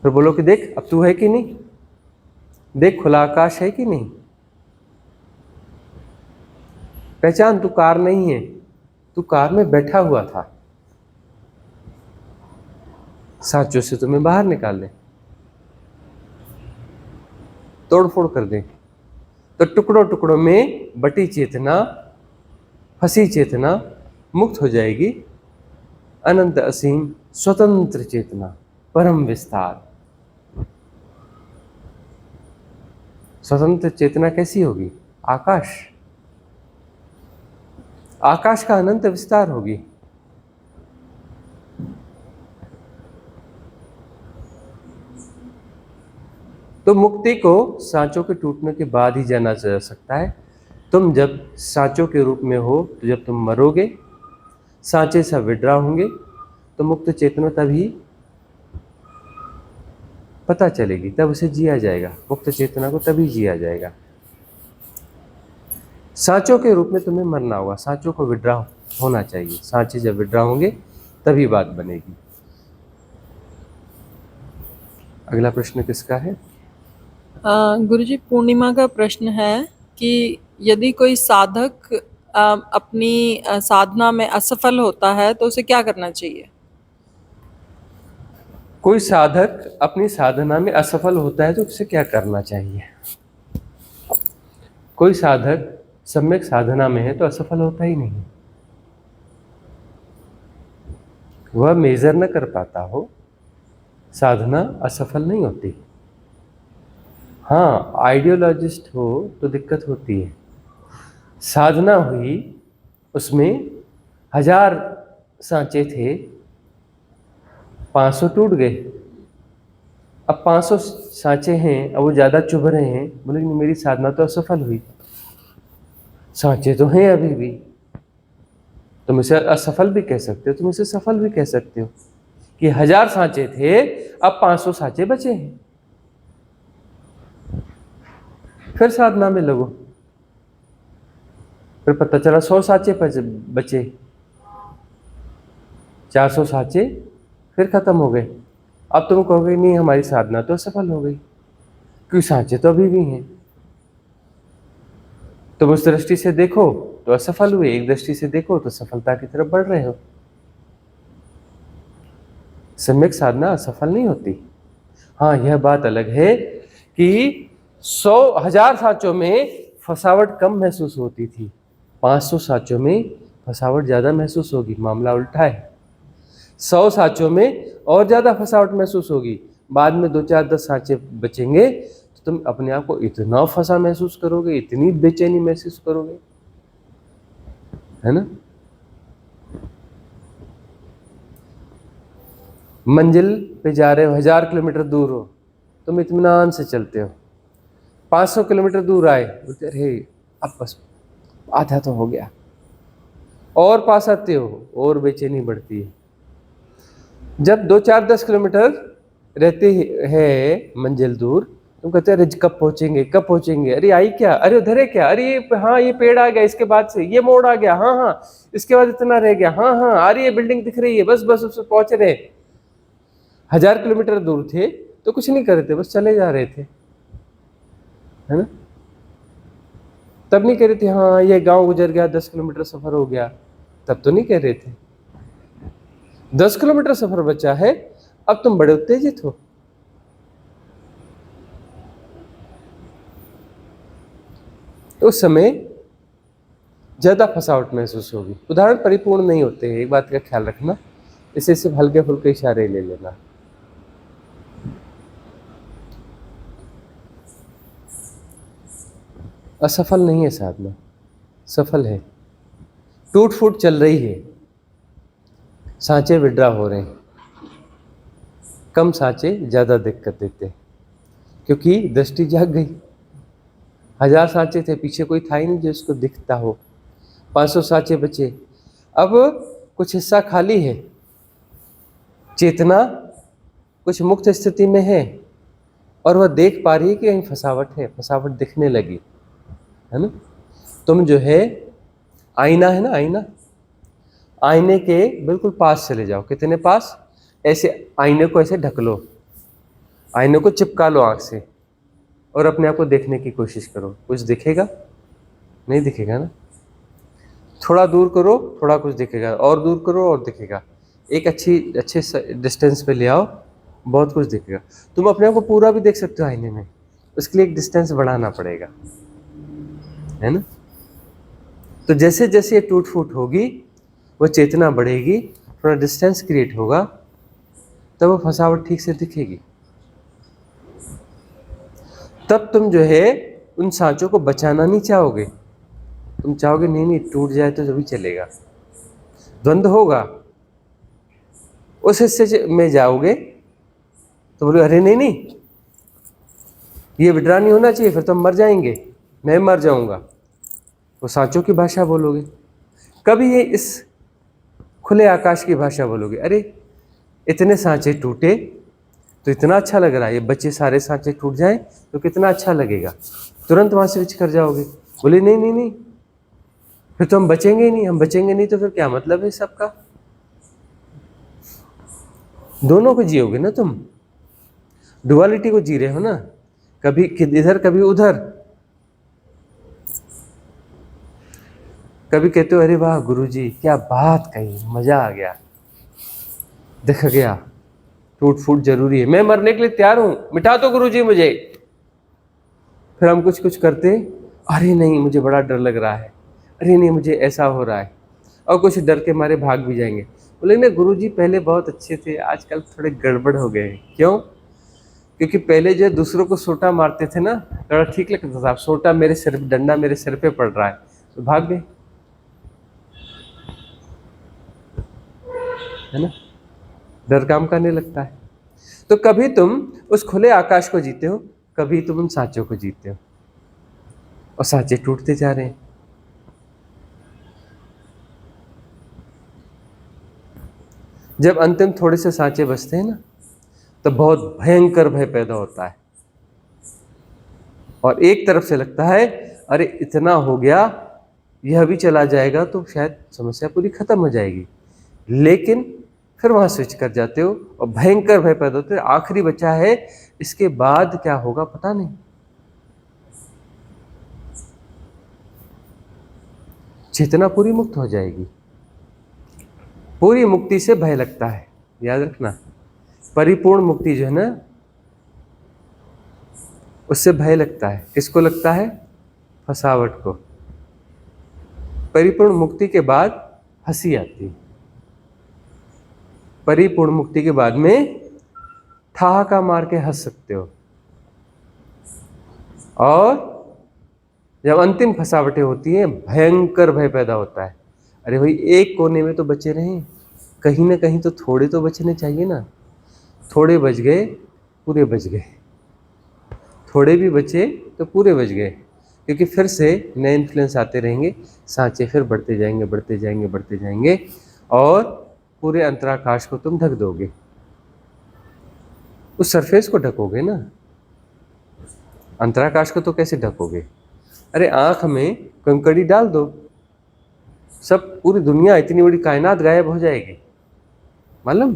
फिर बोलो कि देख अब तू है कि नहीं, देख खुला आकाश है कि नहीं, पहचान तू कार नहीं है, तू कार में बैठा हुआ था, सांचों से तुम्हें बाहर निकाल दे, तोड़ फोड़ कर दे, तो टुकड़ों टुकड़ों में बटी चेतना, फंसी चेतना मुक्त हो जाएगी। अनंत असीम स्वतंत्र चेतना, परम विस्तार। स्वतंत्र चेतना कैसी होगी? आकाश, आकाश का अनंत विस्तार होगी। तो मुक्ति को सांचों के टूटने के बाद ही जाना जा सकता है। तुम जब सांचों के रूप में हो, तो जब तुम मरोगे, सांचे से विड्रा होंगे, तो मुक्त चेतना तभी पता चलेगी, तब उसे जिया जाएगा। मुक्त चेतना को तभी जिया जाएगा। सांचों के रूप में तुम्हें मरना होगा, सांचों को विड्रा होना चाहिए। सांचे जब विड्रा होंगे तभी बात बनेगी। अगला प्रश्न किसका है? गुरुजी, पूर्णिमा का प्रश्न है कि यदि कोई साधक अपनी साधना में असफल होता है तो उसे क्या करना चाहिए? कोई साधक अपनी साधना में असफल होता है तो उसे क्या करना चाहिए? कोई साधक सम्यक साधना में है तो असफल होता ही नहीं। वह मेजर न कर पाता हो, साधना असफल नहीं होती। हाँ, आइडियोलॉजिस्ट हो तो दिक्कत होती है। साधना हुई, उसमें 1000 सांचे थे, 500 टूट गए। अब 500 सांचे हैं, अब वो ज़्यादा चुभ रहे हैं। बोले मेरी साधना तो असफल हुई, सांचे तो हैं अभी भी। तुम इसे असफल भी कह सकते हो, तुम इसे सफल भी कह सकते हो कि 1000 सांचे थे, अब 500 सांचे बचे हैं। फिर साधना में लगो। फिर पता चला 100 सांचे बचे, 400 सांचे फिर खत्म हो गए। अब तुम कहोगे नहीं, हमारी साधना तो असफल हो गई, क्योंकि सांचे तो अभी भी हैं। तुम उस दृष्टि से देखो तो असफल हुए, एक दृष्टि से देखो तो सफलता की तरफ बढ़ रहे हो। सम्यक साधना असफल नहीं होती। हाँ, यह बात अलग है कि 1000 सांचों में फसावट कम महसूस होती थी, 500 सांचों में फसावट ज्यादा महसूस होगी। मामला उल्टा है, 100 सांचों में और ज्यादा फसावट महसूस होगी, बाद में 2 4 10 सांचे बचेंगे तो तुम अपने आप को इतना फंसा महसूस करोगे, इतनी बेचैनी महसूस करोगे, है ना। मंजिल पे जा रहे हो, 1000 किलोमीटर दूर हो, तुम इत्मीनान से चलते हो। 500 किलोमीटर दूर आए, बोलते अरे अब बस आधा तो हो गया, और पास आते हो और बेचैनी बढ़ती है। जब 2 4 10 किलोमीटर रहते हैं मंजिल दूर, तुम कहते हैं अरे कब पहुंचेंगे, कब पहुंचेंगे, अरे आई क्या, अरे उधर है क्या, अरे हाँ ये पेड़ आ गया, इसके बाद से ये मोड़ आ गया, हाँ हाँ इसके बाद इतना रह गया, हाँ हाँ आ रही है बिल्डिंग दिख रही है, बस बस उससे पहुंच रहे। 1000 किलोमीटर दूर थे तो कुछ नहीं कर रहे थे, बस चले जा रहे थे, है ना। तब नहीं कह रहे थे हाँ ये गांव गुजर गया, 10 किलोमीटर सफर हो गया, तब तो नहीं कह रहे थे। 10 किलोमीटर सफर बचा है, अब तुम बड़े उत्तेजित हो। उस समय ज्यादा फसावट महसूस होगी। उदाहरण परिपूर्ण नहीं होते हैं, एक बात का ख्याल रखना, इसे सिर्फ हल्के फुल्के इशारे ले लेना। असफल नहीं है साधना, सफल है। टूट फूट चल रही है, सांचे विड्रा हो रहे हैं। कम सांचे ज्यादा दिक्कत देते हैं, क्योंकि दृष्टि जाग गई। 1000 सांचे थे, पीछे कोई था ही नहीं जो इसको दिखता हो। 500 सांचे बचे, अब कुछ हिस्सा खाली है, चेतना कुछ मुक्त स्थिति में है, और वह देख पा रही है कि कहीं फसावट है, फसावट दिखने लगी, है ना। तुम जो है आईना है ना, आईना, आईने के बिल्कुल पास चले जाओ। कितने पास? ऐसे आईने को ऐसे ढक लो, आईने को चिपका लो आंख से, और अपने आप को देखने की कोशिश करो। कुछ दिखेगा? नहीं दिखेगा ना। थोड़ा दूर करो, थोड़ा कुछ दिखेगा, और दूर करो और दिखेगा, एक अच्छे डिस्टेंस पे ले आओ, बहुत कुछ दिखेगा। तुम अपने आप को पूरा भी देख सकते हो आईने में, उसके लिए एक डिस्टेंस बढ़ाना पड़ेगा, है ना। तो जैसे जैसे ये टूट फूट होगी, वो चेतना बढ़ेगी, थोड़ा डिस्टेंस क्रिएट होगा, तब वो फसावट ठीक से दिखेगी। तब तुम जो है उन सांचों को बचाना नहीं चाहोगे, तुम चाहोगे नहीं नहीं टूट जाए तो तभी चलेगा। द्वंद्व होगा, उस हिस्से में जाओगे तो बोले अरे नहीं नहीं ये विड्रा नहीं होना चाहिए, फिर तो हम मर जाएंगे, मैं मर जाऊंगा, वो सांचों की भाषा बोलोगे। कभी ये इस खुले आकाश की भाषा बोलोगे, अरे इतने सांचे टूटे तो इतना अच्छा लग रहा है, ये बच्चे सारे सांचे टूट जाएं तो कितना अच्छा लगेगा, तुरंत वहां स्विच कर जाओगे। बोले नहीं नहीं नहीं फिर तो हम बचेंगे ही नहीं, हम बचेंगे नहीं तो फिर क्या मतलब है सबका। दोनों को जियोगे ना तुम, डुअलिटी को जी रहे हो ना, कभी इधर कभी उधर। कभी कहते हो अरे वाह गुरुजी क्या बात कही, मजा आ गया, दिख गया टूट फूट जरूरी है, मैं मरने के लिए तैयार हूं, मिटा दो गुरुजी मुझे। फिर हम कुछ कुछ करते, अरे नहीं मुझे बड़ा डर लग रहा है, अरे नहीं मुझे ऐसा हो रहा है, और कुछ डर के मारे भाग भी जाएंगे। बोले ना गुरुजी पहले बहुत अच्छे थे, आजकल थोड़े गड़बड़ हो गए। क्यों? क्योंकि पहले जो दूसरों को सोटा मारते थे ना, थोड़ा ठीक लगता था, सोटा मेरे सिर, डंडा मेरे सिर पे पड़ रहा है, तो भाग गए, है ना, डर काम करने लगता है। तो कभी तुम उस खुले आकाश को जीते हो, कभी तुम उन सांचों को जीते हो, और सांचे टूटते जा रहे हैं। जब अंतिम थोड़े से सांचे बचते हैं ना, तो बहुत भयंकर भय पैदा होता है, और एक तरफ से लगता है अरे इतना हो गया, यह भी चला जाएगा तो शायद समस्या पूरी खत्म हो जाएगी, लेकिन फिर वहां स्विच कर जाते हो और भयंकर भय पैदा होते है, आखिरी बचा है, इसके बाद क्या होगा पता नहीं। चेतना पूरी मुक्त हो जाएगी, पूरी मुक्ति से भय लगता है, याद रखना, परिपूर्ण मुक्ति जो है ना उससे भय लगता है। किसको लगता है? फसावट को। परिपूर्ण मुक्ति के बाद हंसी आती है, परिपूर्ण मुक्ति के बाद में ठहाका मार के हंस सकते हो, और जब अंतिम फसावटें होती हैं भयंकर भय पैदा होता है, अरे भाई एक कोने में तो बचे रहें, कहीं ना कहीं तो थोड़े तो बचने चाहिए ना, थोड़े बच गए पूरे बच गए, थोड़े भी बचे तो पूरे बच गए, क्योंकि फिर से नए इन्फ्लुएंस आते रहेंगे, सांचे फिर बढ़ते जाएंगे बढ़ते जाएंगे बढ़ते जाएंगे, और पूरे अंतराकाश को तुम ढक दोगे, उस सरफेस को ढकोगे ना। अंतराकाश को तो कैसे ढकोगे? अरे आंख में कंकड़ी डाल दो, सब पूरी दुनिया इतनी बड़ी कायनात गायब हो जाएगी, मालूम,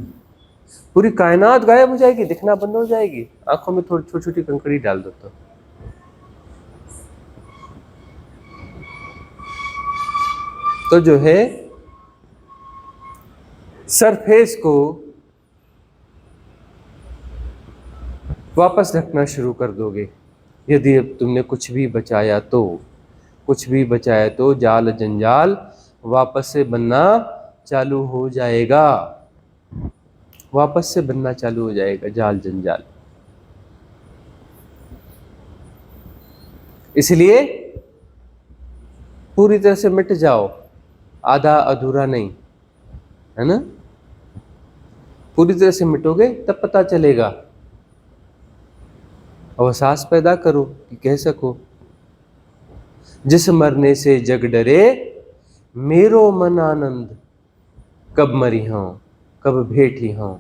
पूरी कायनात गायब हो जाएगी, दिखना बंद हो जाएगी, आंखों में थोड़ी छोटी छोटी कंकड़ी डाल दो तो जो है सरफेस को वापस ढकना शुरू कर दोगे। यदि अब तुमने कुछ भी बचाया तो, कुछ भी बचाया तो जाल जंजाल वापस से बनना चालू हो जाएगा, वापस से बनना चालू हो जाएगा जाल जंजाल। इसलिए पूरी तरह से मिट जाओ, आधा अधूरा नहीं, है ना, पूरी तरह से मिटोगे तब पता चलेगा। अवसास पैदा करो कि कह सको, जिस मरने से जग डरे मेरो मन आनंद, कब मरी हूं कब भेटी हूं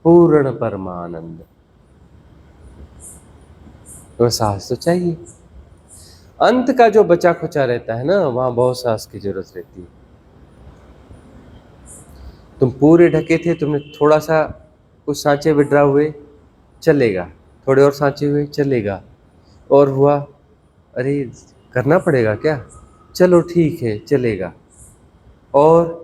पूर्ण परमानंद। अवसास तो चाहिए, अंत का जो बचा खुचा रहता है ना, वहां बहुत साहस की जरूरत रहती है। तुम पूरे ढके थे, तुमने थोड़ा सा कुछ सांचे विड्रा हुए चलेगा, थोड़े और सांचे हुए चलेगा, और हुआ अरे करना पड़ेगा क्या, चलो ठीक है चलेगा, और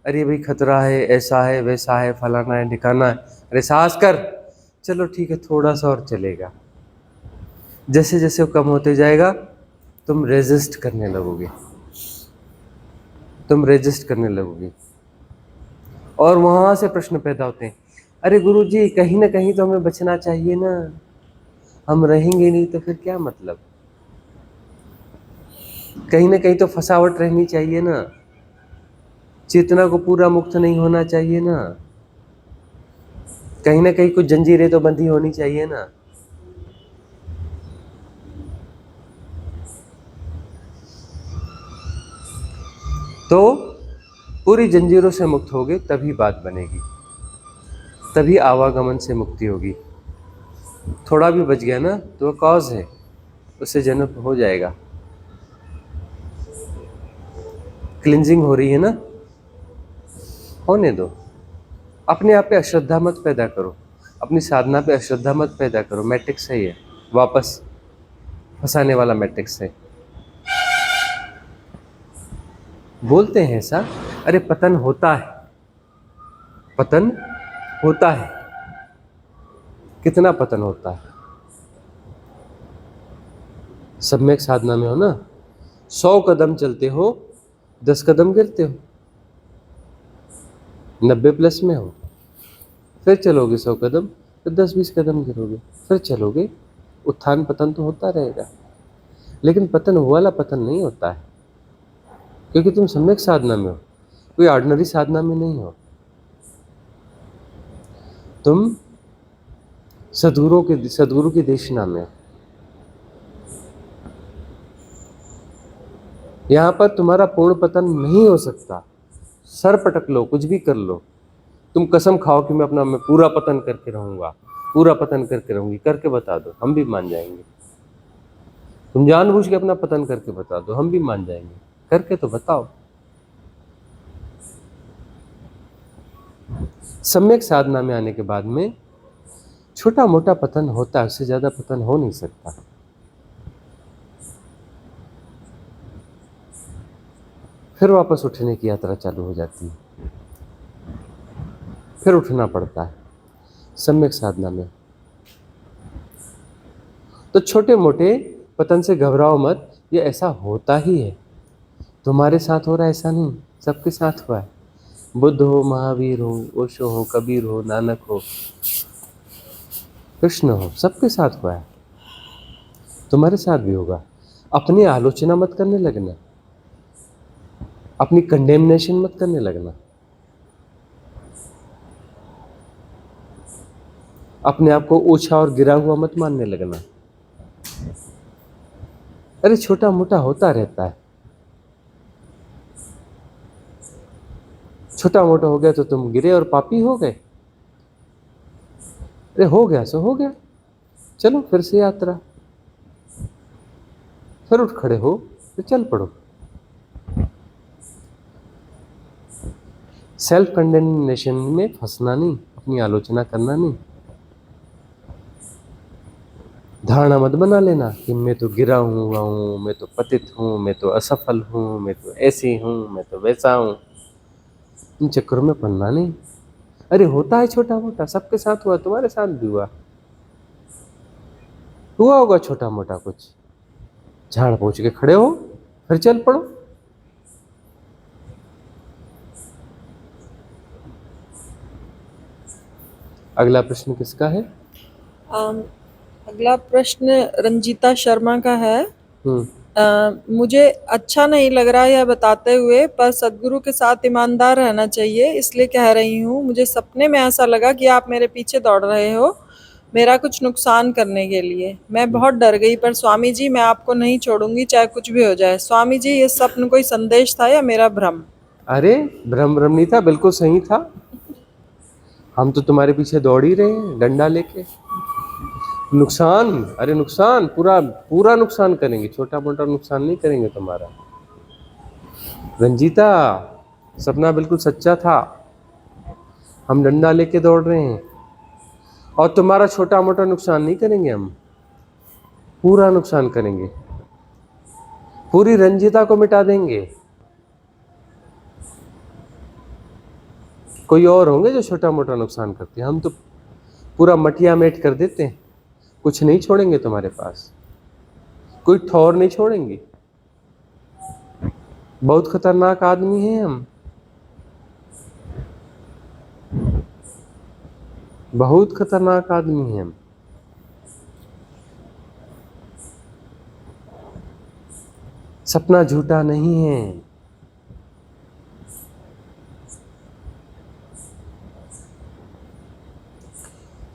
अरे भाई खतरा है, ऐसा है, वैसा है, फलाना है, ढिकाना है, अरे सांस कर, चलो ठीक है थोड़ा सा और चलेगा। जैसे जैसे वो कम होते जाएगा तुम रेजिस्ट करने लगोगे, तुम रेजिस्ट करने लगोगे। और वहां से प्रश्न पैदा होते हैं, अरे गुरुजी कहीं ना कहीं तो हमें बचना चाहिए ना, हम रहेंगे नहीं तो फिर क्या मतलब, कहीं ना कहीं तो फसावट रहनी चाहिए ना, चेतना को पूरा मुक्त नहीं होना चाहिए ना, कहीं ना कहीं कुछ जंजीरें तो बंधी होनी चाहिए ना। तो पूरी जंजीरों से मुक्त होगे तभी बात बनेगी, तभी आवागमन से मुक्ति होगी। थोड़ा भी बच गया ना तो वो कॉज है, उससे जन्म हो जाएगा। क्लिंजिंग हो रही है ना, होने दो। अपने आप पे अश्रद्धा मत पैदा करो, अपनी साधना पे अश्रद्धा मत पैदा करो। मैट्रिक्स है ये, वापस फंसाने वाला मैट्रिक्स है। बोलते हैं ऐसा, अरे पतन होता है, पतन होता है, कितना पतन होता है। सम्यक साधना में हो ना, 100 कदम चलते हो 10 कदम गिरते हो, 90 प्लस में हो, फिर चलोगे 100 कदम, फिर 10-20 कदम गिरोगे, फिर चलोगे। उत्थान पतन तो होता रहेगा, लेकिन पतन वो वाला पतन नहीं होता है, क्योंकि तुम सम्यक साधना में हो, कोई ऑर्डिनरी साधना में नहीं हो। तुम सदगुरु की देशना में हो। यहाँ पर तुम्हारा पूर्ण पतन नहीं हो सकता। सर पटक लो, कुछ भी कर लो, तुम कसम खाओ कि मैं पूरा पतन करके रहूंगा, पूरा पतन करके रहूंगी, करके बता दो, हम भी मान जाएंगे। तुम जानबूझ के अपना पतन करके बता दो, हम भी मान जाएंगे, करके तो बताओ। सम्यक साधना में आने के बाद में छोटा मोटा पतन होता है, उससे ज्यादा पतन हो नहीं सकता। फिर वापस उठने की यात्रा चालू हो जाती है, फिर उठना पड़ता है सम्यक साधना में। तो छोटे मोटे पतन से घबराओ मत, ये ऐसा होता ही है। तुम्हारे साथ हो रहा है ऐसा नहीं, सबके साथ हुआ है। बुद्ध हो, महावीर हो, ओशो हो, कबीर हो, नानक हो, कृष्ण हो, सबके साथ हुआ है, तुम्हारे साथ भी होगा। अपनी आलोचना मत करने लगना, अपनी कंडेमनेशन मत करने लगना, अपने आप को ओछा और गिरा हुआ मत मानने लगना। अरे छोटा मोटा होता रहता है, छोटा मोटा हो गया तो तुम गिरे और पापी हो गए। अरे हो गया सो हो गया, चलो फिर से यात्रा, फिर उठ खड़े हो, फिर चल पड़ो। सेल्फ कंडेमनेशन में फंसना नहीं, अपनी आलोचना करना नहीं। धारणा मत बना लेना कि मैं तो गिरा हुआ हूँ, मैं तो पतित हूँ, मैं तो असफल हूँ, मैं तो ऐसी हूँ, मैं तो वैसा हूँ। इन चक्करों में पड़ना नहीं। अरे होता है छोटा मोटा, सबके साथ हुआ, तुम्हारे साथ भी हुआ होगा छोटा मोटा कुछ। झाड़ पहुंच के खड़े हो, फिर चल पड़ो। अगला प्रश्न किसका है? अम, अगला प्रश्न रंजीता शर्मा का है। हम्म मुझे अच्छा नहीं लग रहा यह बताते हुए, पर सद्गुरु के साथ ईमानदार रहना चाहिए, इसलिए कह रही हूँ। मुझे सपने में ऐसा लगा कि आप मेरे पीछे दौड़ रहे हो, मेरा कुछ नुकसान करने के लिए। मैं बहुत डर गई, पर स्वामी जी मैं आपको नहीं छोड़ूंगी, चाहे कुछ भी हो जाए। स्वामी जी, ये स्वप्न कोई संदेश था या मेरा भ्रम? अरे भ्रम भ्रम नहीं था, बिल्कुल सही था। हम तो तुम्हारे पीछे दौड़ ही रहे हैं डंडा लेके। नुकसान, अरे नुकसान पूरा पूरा नुकसान करेंगे, छोटा मोटा नुकसान नहीं करेंगे तुम्हारा। रंजीता, सपना बिल्कुल सच्चा था, हम डंडा लेके दौड़ रहे हैं, और तुम्हारा छोटा मोटा नुकसान नहीं करेंगे, हम पूरा नुकसान करेंगे, पूरी रंजीता को मिटा देंगे। कोई और होंगे जो छोटा मोटा नुकसान करते हैं, हम तो पूरा मटिया मेट कर देते हैं, कुछ नहीं छोड़ेंगे तुम्हारे पास, कोई ठौर नहीं छोड़ेंगे। बहुत खतरनाक आदमी हैं हम, बहुत खतरनाक आदमी हैं हम। सपना झूठा नहीं है।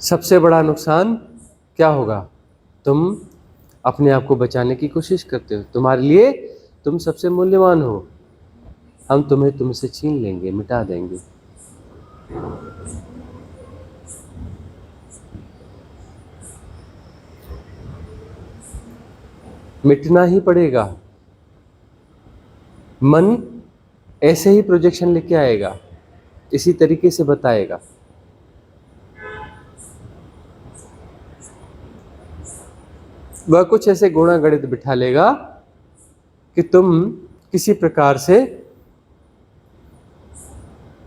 सबसे बड़ा नुकसान क्या होगा? तुम अपने आप को बचाने की कोशिश करते हो, तुम्हारे लिए तुम सबसे मूल्यवान हो, हम तुम्हें तुमसे छीन लेंगे, मिटा देंगे। मिटना ही पड़ेगा। मन ऐसे ही प्रोजेक्शन लेके आएगा, इसी तरीके से बताएगा। वह कुछ ऐसे गुणा गणित बिठा लेगा कि तुम किसी प्रकार से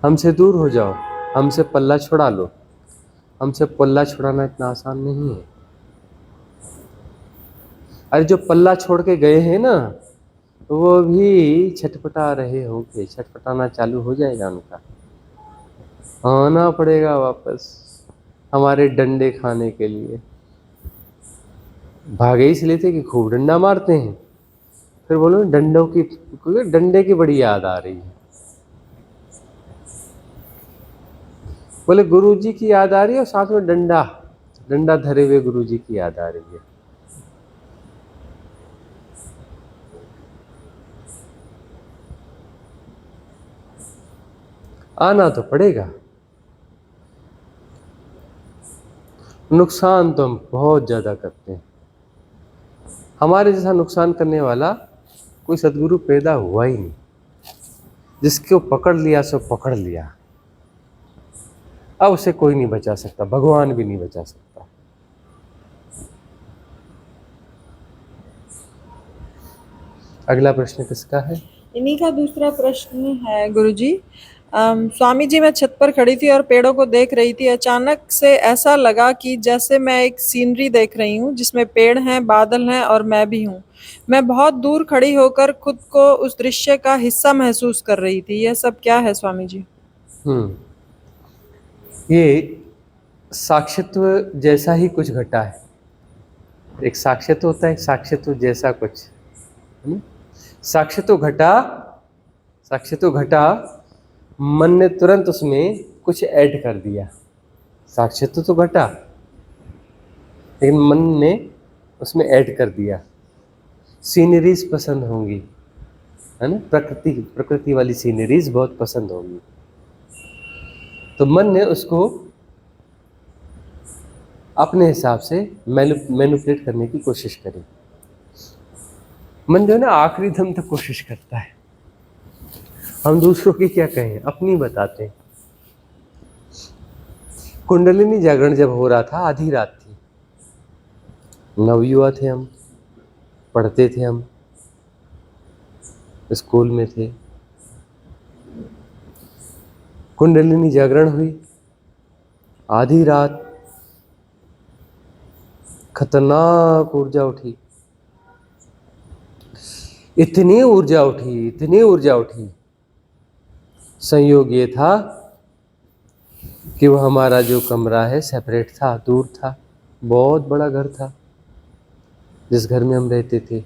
हमसे दूर हो जाओ, हमसे पल्ला छुड़ा लो। हमसे पल्ला छुड़ाना इतना आसान नहीं है। अरे जो पल्ला छोड़ के गए हैं ना, वो भी छटपटा रहे होंगे, छटपटाना चालू हो जाएगा उनका, आना पड़ेगा वापस हमारे डंडे खाने के लिए। भागे इसलिए थे कि खूब डंडा मारते हैं, फिर बोलो डंडे की बड़ी याद आ रही है। बोले गुरुजी की याद आ रही है और साथ में डंडा डंडा धरे हुए गुरुजी की याद आ रही है। आना तो पड़ेगा। नुकसान तो हम बहुत ज्यादा करते हैं, हमारे जैसा नुकसान करने वाला कोई सदगुरु पैदा हुआ ही नहीं। जिसको पकड़ लिया सो पकड़ लिया, अब उसे कोई नहीं बचा सकता, भगवान भी नहीं बचा सकता। अगला प्रश्न किसका है? इन्हीं का दूसरा प्रश्न है गुरुजी। स्वामी जी, मैं छत पर खड़ी थी और पेड़ों को देख रही थी। अचानक से ऐसा लगा कि जैसे मैं एक सीनरी देख रही हूँ जिसमें पेड़ हैं, बादल हैं और मैं भी हूँ। मैं बहुत दूर खड़ी होकर खुद को उस दृश्य का हिस्सा महसूस कर रही थी। यह सब क्या है स्वामी जी? ये साक्षित्व जैसा ही कुछ घटा है। एक साक्षित्व होता है, एक साक्षित्व जैसा कुछ, है ना? साक्षित्व घटा, मन ने तुरंत उसमें कुछ ऐड कर दिया। साक्षित्व तो घटा, लेकिन मन ने उसमें ऐड कर दिया। सीनरीज पसंद होंगी, है ना? प्रकृति वाली सीनरीज बहुत पसंद होंगी, तो मन ने उसको अपने हिसाब से मैनिपुलेट करने की कोशिश करी। मन जो है ना, आखिरी दम तक कोशिश करता है। हम दूसरों की क्या कहें, अपनी बताते हैं। कुंडलिनी जागरण जब हो रहा था, आधी रात थी, नवयुवा थे हम, पढ़ते थे हम, स्कूल में थे। कुंडलिनी जागरण हुई, आधी रात, खतरनाक ऊर्जा उठी, इतनी ऊर्जा उठी। संयोग ये था कि वो हमारा जो कमरा है सेपरेट था, दूर था। बहुत बड़ा घर था जिस घर में हम रहते थे,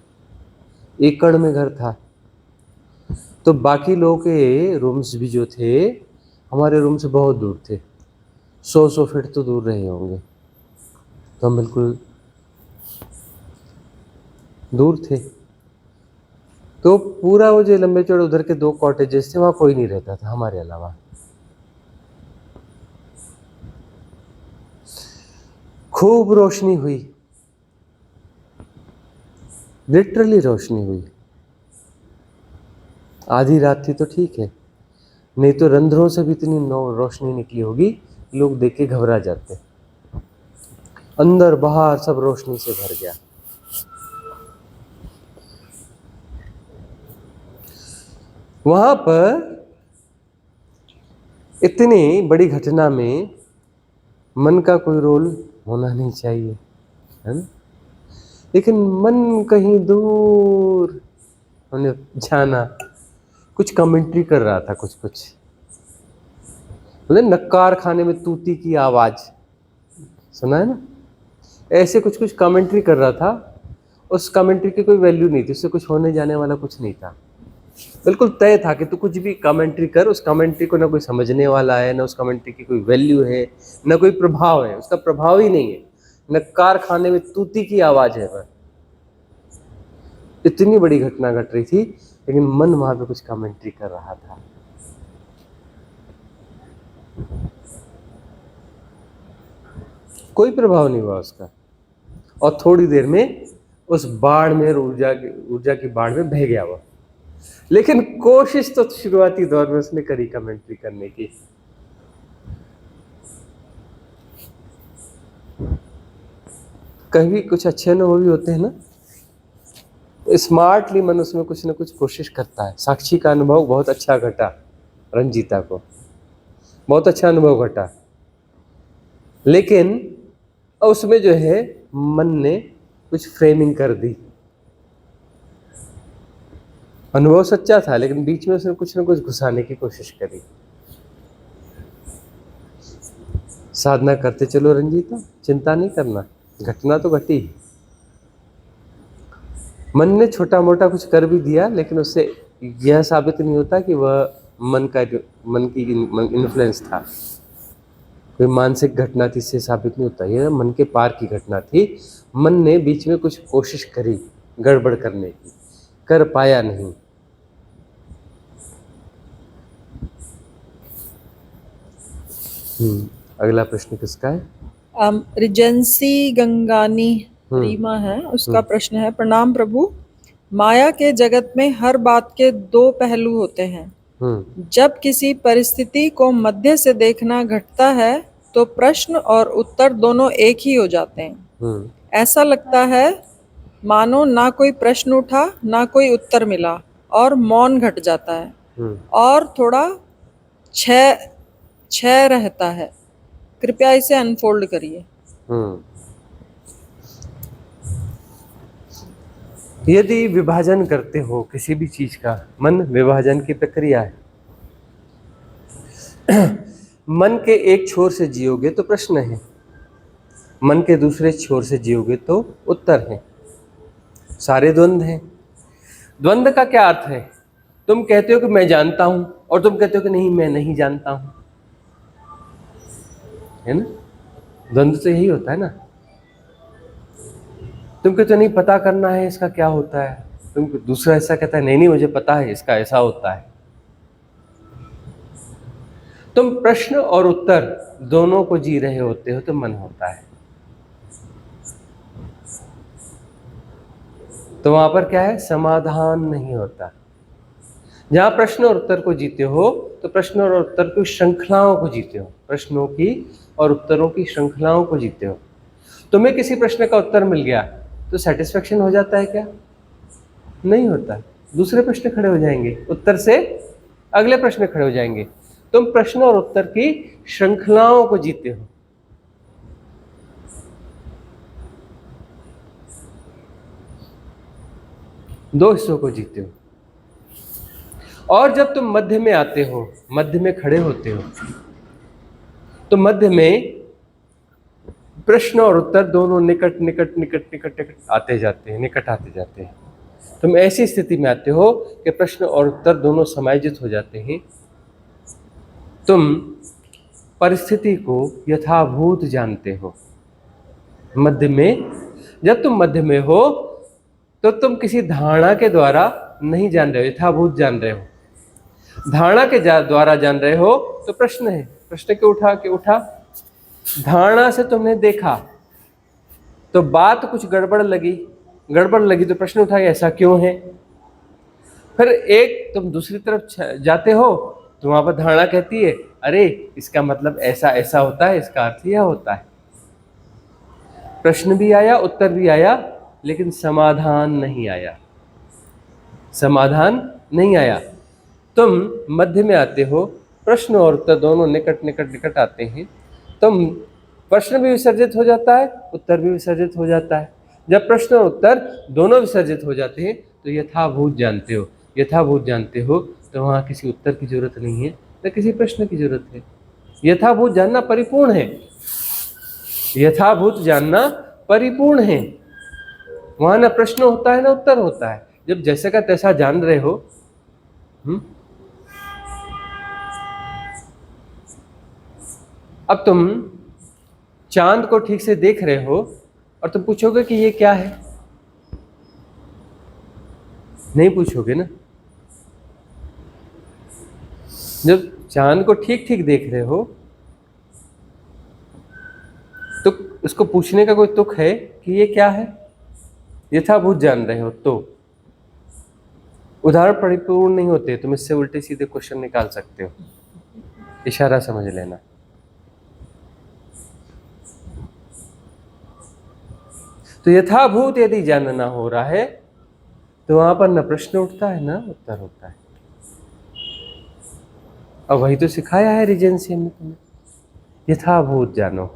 एकड़ में घर था। तो बाकी लोगों के रूम्स भी जो थे हमारे रूम से बहुत दूर थे, 100 फीट तो दूर रहे होंगे। तो हम बिल्कुल दूर थे। तो पूरा वो जो लंबे चौड़े उधर के 2 कॉटेजेस थे, वहाँ कोई नहीं रहता था हमारे अलावा। खूब रोशनी हुई, लिटरली रोशनी हुई। आधी रात थी तो ठीक है, नहीं तो रंध्रों से भी इतनी रोशनी निकली होगी, लोग देख के घबरा जाते। अंदर बाहर सब रोशनी से भर गया। वहां पर इतनी बड़ी घटना में मन का कोई रोल होना नहीं चाहिए, है ना? लेकिन मन कहीं दूर होने जाना, कुछ कमेंट्री कर रहा था, कुछ बोले नक्कार खाने में तूती की आवाज, सुना है ना? ऐसे कुछ कमेंट्री कर रहा था। उस कमेंट्री की कोई वैल्यू नहीं थी, उससे कुछ होने जाने वाला कुछ नहीं था। बिल्कुल तय था कि तू कुछ भी कमेंट्री कर, उस कमेंट्री को ना कोई समझने वाला है, ना उस कमेंट्री की कोई वैल्यू है, ना कोई प्रभाव है, उसका प्रभाव ही नहीं है। नक्कार खाने में तूती की आवाज है बस। इतनी बड़ी घटना घट रही थी, लेकिन मन वहां पे कुछ कमेंट्री कर रहा था। कोई प्रभाव नहीं हुआ उसका, और थोड़ी देर में उस बाढ़ में, ऊर्जा की बाढ़ में बह गया वो। लेकिन कोशिश तो शुरुआती दौर में उसने करी कमेंट्री करने की। कभी कुछ अच्छे अनुभव भी होते हैं ना, स्मार्टली मन उसमें कुछ ना कुछ कोशिश करता है। साक्षी का अनुभव बहुत अच्छा घटा, रंजीता को बहुत अच्छा अनुभव घटा, लेकिन उसमें जो है मन ने कुछ फ्रेमिंग कर दी। अनुभव सच्चा था, लेकिन बीच में उसने कुछ ना कुछ घुसाने की कोशिश करी। साधना करते चलो रंजीता, चिंता नहीं करना, घटना तो घटी। मन ने छोटा मोटा कुछ कर भी दिया, लेकिन उससे यह साबित नहीं होता कि वह मन की इन्फ्लुएंस था। कोई मानसिक घटना थी इससे साबित नहीं होता, यह मन के पार की घटना थी। मन ने बीच में कुछ कोशिश करी गड़बड़ करने की, कर पाया नहीं। अगला प्रश्न किसका है? रिजेंसी गंगानी रीमा है, उसका प्रश्न है, प्रणाम प्रभु, माया के जगत में हर बात के दो पहलू होते हैं। जब किसी परिस्थिति को मध्य से देखना घटता है तो प्रश्न और उत्तर दोनों एक ही हो जाते हैं। ऐसा लगता है मानो ना कोई प्रश्न उठा ना कोई उत्तर मिला और मौन घट जाता है और थोड़ा क्षय रहता है। कृपया इसे अनफोल्ड करिए। यदि विभाजन करते हो किसी भी चीज का, मन विभाजन की प्रक्रिया है। मन के एक छोर से जियोगे तो प्रश्न है, मन के दूसरे छोर से जियोगे तो उत्तर है। सारे द्वंद्व हैं। द्वंद्व का क्या अर्थ है? तुम कहते हो कि मैं जानता हूं, और तुम कहते हो कि नहीं मैं नहीं जानता हूं, है ना? द्वंद्व तो यही होता है ना। तुम कहते हो नहीं पता करना है इसका क्या होता है, तुम दूसरा ऐसा कहता है नहीं मुझे पता है इसका ऐसा होता है। तुम प्रश्न और उत्तर दोनों को जी रहे होते हो तो मन होता है। तो वहां पर क्या है? समाधान नहीं होता। जहां प्रश्न और उत्तर को जीते हो तो प्रश्न और उत्तर की श्रृंखलाओं को जीते हो, प्रश्नों की और उत्तरों की श्रृंखलाओं को जीते हो। तुम्हें किसी प्रश्न का उत्तर मिल गया तो सेटिस्फेक्शन हो जाता है क्या? नहीं होता। दूसरे प्रश्न खड़े हो जाएंगे, उत्तर से अगले प्रश्न खड़े हो जाएंगे। तुम प्रश्न और उत्तर की श्रृंखलाओं को जीते हो। दो हिस्सों को जीते हो। और जब तुम मध्य में आते हो, मध्य में खड़े होते हो, तो मध्य में प्रश्न और उत्तर दोनों निकट निकट निकट निकट निकट आते जाते हैं, निकट आते जाते हैं। तुम ऐसी स्थिति में आते हो कि प्रश्न और उत्तर दोनों समायोजित हो जाते हैं। तुम परिस्थिति को यथाभूत जानते हो। मध्य में, जब तुम मध्य में हो तो तुम किसी धारणा के द्वारा नहीं जान रहे हो, यथाभूत जान रहे हो। धारणा के द्वारा जान रहे हो तो प्रश्न है, प्रश्न क्यों उठा? धारणा से तुमने देखा तो बात कुछ गड़बड़ लगी तो प्रश्न उठा ऐसा क्यों है। फिर एक तुम दूसरी तरफ जाते हो तो वहां पर धारणा कहती है अरे इसका मतलब ऐसा ऐसा होता है, इसका अर्थ यह होता है। प्रश्न भी आया, उत्तर भी आया, लेकिन समाधान नहीं आया। समाधान नहीं आया। तुम मध्य में आते हो प्रश्न और उत्तर दोनों निकट निकट निकट आते हैं तो प्रश्न भी विसर्जित हो जाता है, उत्तर भी विसर्जित हो जाता है। जब प्रश्न और उत्तर दोनों विसर्जित हो जाते हैं तो यथाभूत जानते हो, यथाभूत जानते हो तो वहाँ किसी उत्तर की जरूरत नहीं है न किसी प्रश्न की जरूरत है। यथाभूत जानना परिपूर्ण है, यथाभूत जानना परिपूर्ण है। वहां ना प्रश्न होता है ना उत्तर होता है, जब जैसे का तैसा जान रहे हो। अब तुम चांद को ठीक से देख रहे हो और तुम पूछोगे कि ये क्या है? नहीं पूछोगे ना। जब चांद को ठीक ठीक देख रहे हो तो उसको पूछने का कोई तुक है कि ये क्या है? यथाभूत जान रहे हो तो। उदाहरण परिपूर्ण नहीं होते, तुम इससे उल्टे सीधे क्वेश्चन निकाल सकते हो, इशारा समझ लेना। तो यथाभूत यदि जानना हो रहा है तो वहां पर न प्रश्न उठता है ना उत्तर होता है। और वही तो सिखाया है रीजेंसी ने तुम्हें, यथाभूत जानो,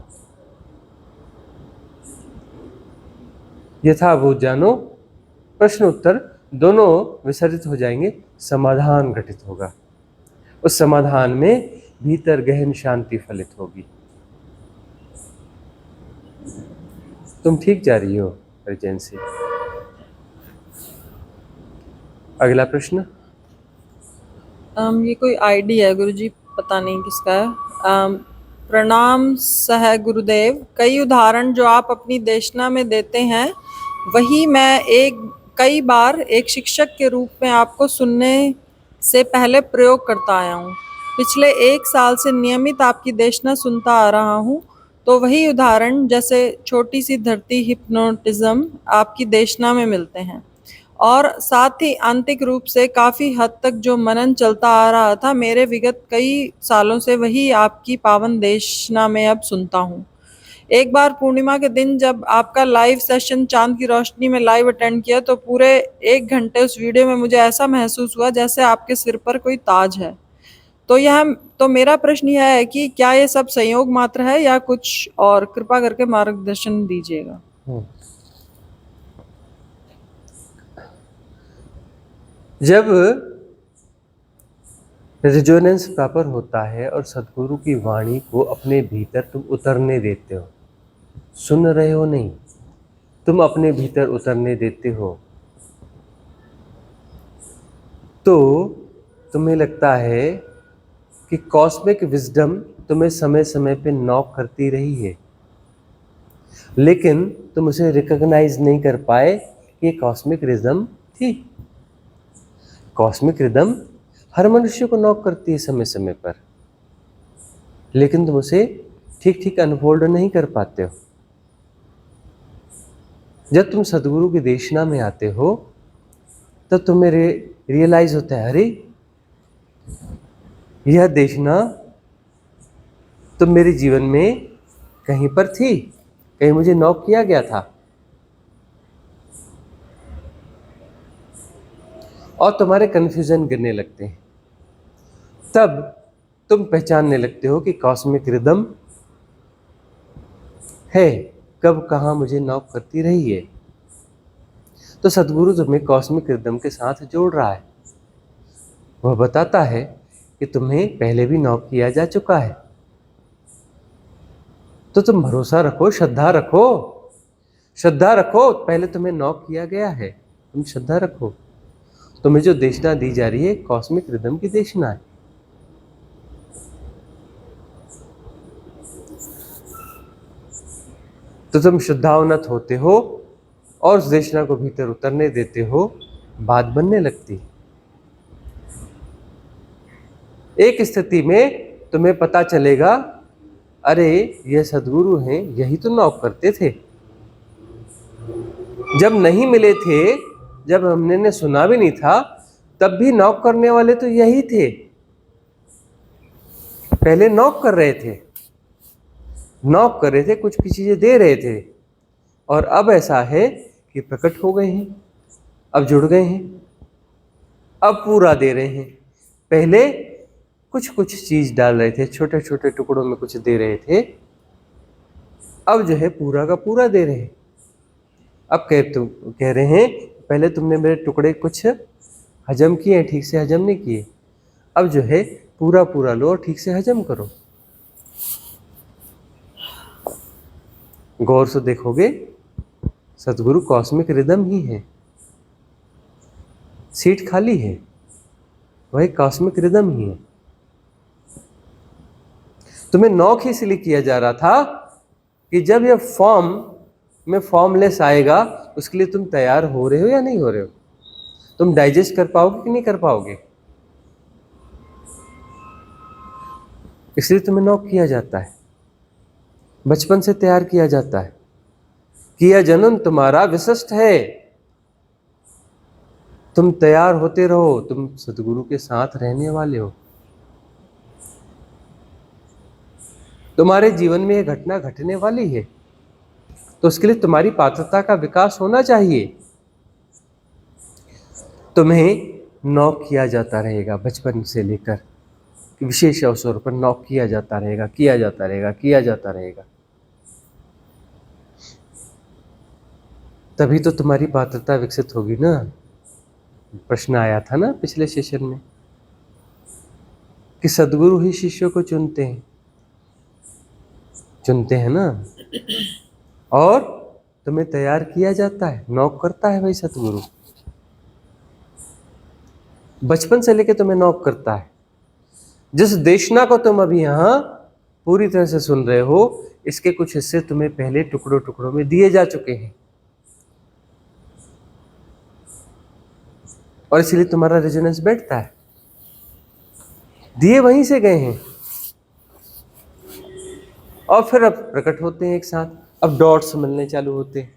यथाभूत जानो। प्रश्न उत्तर दोनों विसर्जित हो जाएंगे, समाधान घटित होगा। उस समाधान में भीतर गहन शांति फलित होगी। तुम ठीक जा रही हो रीजेंसी। अगला प्रश्न। ये कोई आईडी है गुरुजी, पता नहीं किसका है। प्रणाम सह गुरुदेव, कई उदाहरण जो आप अपनी देशना में देते हैं वही मैं कई बार एक शिक्षक के रूप में आपको सुनने से पहले प्रयोग करता आया हूँ। पिछले 1 साल से नियमित आपकी देशना सुनता आ रहा हूँ, तो वही उदाहरण जैसे छोटी सी धरती हिप्नोटिज्म आपकी देशना में मिलते हैं, और साथ ही आंतरिक रूप से काफी हद तक जो मनन चलता आ रहा था मेरे विगत कई सालों से, वही आपकी पावन देशना में अब सुनता हूँ। एक बार पूर्णिमा के दिन जब आपका लाइव सेशन चांद की रोशनी में लाइव अटेंड किया तो पूरे 1 घंटे उस वीडियो में मुझे ऐसा महसूस हुआ जैसे आपके सिर पर कोई ताज है। तो मेरा प्रश्न यह है कि क्या ये सब संयोग मात्र है या कुछ और? कृपा करके मार्गदर्शन दीजिएगा। जब रेजोनेंस प्रॉपर होता है और सदगुरु की वाणी को अपने भीतर तुम उतरने देते हो, सुन रहे हो नहीं, तुम अपने भीतर उतरने देते हो, तो तुम्हें लगता है कि कॉस्मिक विजडम तुम्हें समय समय पे नॉक करती रही है, लेकिन तुम उसे रिकॉग्नाइज नहीं कर पाए कि कॉस्मिक रिदम थी। कॉस्मिक रिदम हर मनुष्य को नॉक करती है समय समय पर, लेकिन तुम उसे ठीक ठीक अनफोल्ड नहीं कर पाते हो। जब तुम सदगुरु की देशना में आते हो तब तुम्हें रियलाइज होता है, अरे यह देशना तो मेरे जीवन में कहीं पर थी, कहीं मुझे नॉक किया गया था। और तुम्हारे कंफ्यूजन गिरने लगते हैं, तब तुम पहचानने लगते हो कि कॉस्मिक रिदम है, कब कहाँ मुझे नॉक करती रही है। तो सदगुरु तुम्हें कॉस्मिक रिदम के साथ जोड़ रहा है। वह बताता है कि तुम्हें पहले भी नॉक किया जा चुका है, तो तुम भरोसा रखो, श्रद्धा रखो, श्रद्धा रखो। पहले तुम्हें नॉक किया गया है, तुम श्रद्धा रखो। तुम्हें जो देशना दी जा रही है कॉस्मिक रिदम की देशना है। तो तुम श्रद्धावनत होते हो और उस देशना को भीतर उतरने देते हो, बात बनने लगती। एक स्थिति में तुम्हें पता चलेगा, अरे ये सदगुरु हैं, यही तो नॉक करते थे। जब नहीं मिले थे, जब हमने सुना भी नहीं था, तब भी नॉक करने वाले तो यही थे। पहले नॉक कर रहे थे, नॉक कर रहे थे, कुछ कुछ चीजें दे रहे थे, और अब ऐसा है कि प्रकट हो गए हैं, अब जुड़ गए हैं, अब पूरा दे रहे हैं। पहले कुछ कुछ चीज डाल रहे थे, छोटे छोटे टुकड़ों में कुछ दे रहे थे, अब जो है पूरा का पूरा दे रहे हैं। अब कह रहे हैं पहले तुमने मेरे टुकड़े कुछ हजम किए, ठीक से हजम नहीं किए, अब जो है पूरा पूरा लो और ठीक से हजम करो। गौर से देखोगे सतगुरु कॉस्मिक रिदम ही है, सीट खाली है, वही कॉस्मिक रिदम ही है। तुम्हें नॉक इसलिए किया जा रहा था कि जब यह फॉर्म में फॉर्मलेस आएगा उसके लिए तुम तैयार हो रहे हो या नहीं हो रहे हो, तुम डाइजेस्ट कर पाओगे कि नहीं कर पाओगे, इसलिए तुम्हें नॉक किया जाता है, बचपन से तैयार किया जाता है कि यह जन्म तुम्हारा विशिष्ट है, तुम तैयार होते रहो, तुम सतगुरु के साथ रहने वाले हो, तुम्हारे जीवन में यह घटना घटने वाली है, तो उसके लिए तुम्हारी पात्रता का विकास होना चाहिए। तुम्हें नॉक किया जाता रहेगा बचपन से लेकर, विशेष अवसरों पर नॉक किया जाता रहेगा, किया जाता रहेगा, किया जाता रहेगा, तभी तो तुम्हारी पात्रता विकसित होगी ना। प्रश्न आया था ना पिछले सेशन में कि सद्गुरु ही शिष्यों को चुनते हैं ना, और तुम्हें तैयार किया जाता है, नॉक करता है भाई सतगुरु, बचपन से लेकर तुम्हें नॉक करता है। जिस देशना को तुम अभी यहाँ पूरी तरह से सुन रहे हो, इसके कुछ हिस्से तुम्हें पहले टुकड़ों टुकड़ों में दिए जा चुके हैं, और इसलिए तुम्हारा रेजोनेंस बैठता है, दिए वहीं से गए हैं, और फिर अब प्रकट होते हैं एक साथ। अब डॉट्स मिलने चालू होते हैं,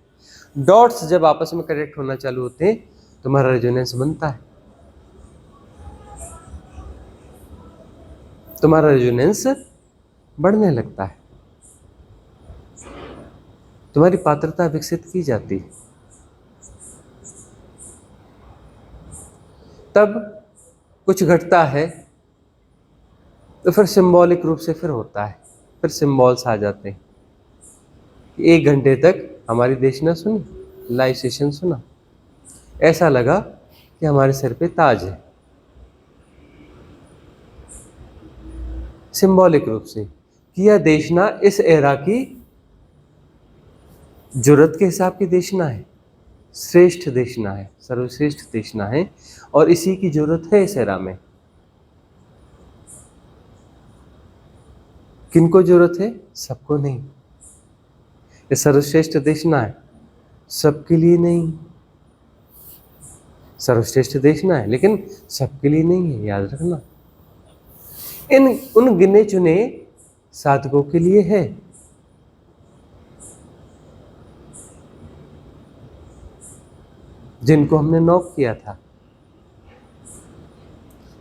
डॉट्स जब आपस में कनेक्ट होना चालू होते हैं तुम्हारा रेजोनेंस बनता है, तुम्हारा रेजोनेंस बढ़ने लगता है, तुम्हारी पात्रता विकसित की जाती है। तब कुछ घटता है तो फिर सिंबॉलिक रूप से फिर होता है, फिर सिंबल्स आ जाते हैं। 1 घंटे तक हमारी देशना सुनी, लाइव सेशन सुना, ऐसा लगा कि हमारे सिर पे ताज है, सिंबॉलिक रूप से कि यह देशना इस एरा की जरूरत के हिसाब की देशना है, श्रेष्ठ देशना है, सर्वश्रेष्ठ देशना है, और इसी की जरूरत है इस एरा में। किनको जरूरत है? सबको नहीं। ये सर्वश्रेष्ठ देशना है, सबके लिए नहीं, सर्वश्रेष्ठ देशना है लेकिन सबके लिए नहीं है, याद रखना। उन गिने चुने साधकों के लिए है, जिनको हमने नॉक किया था,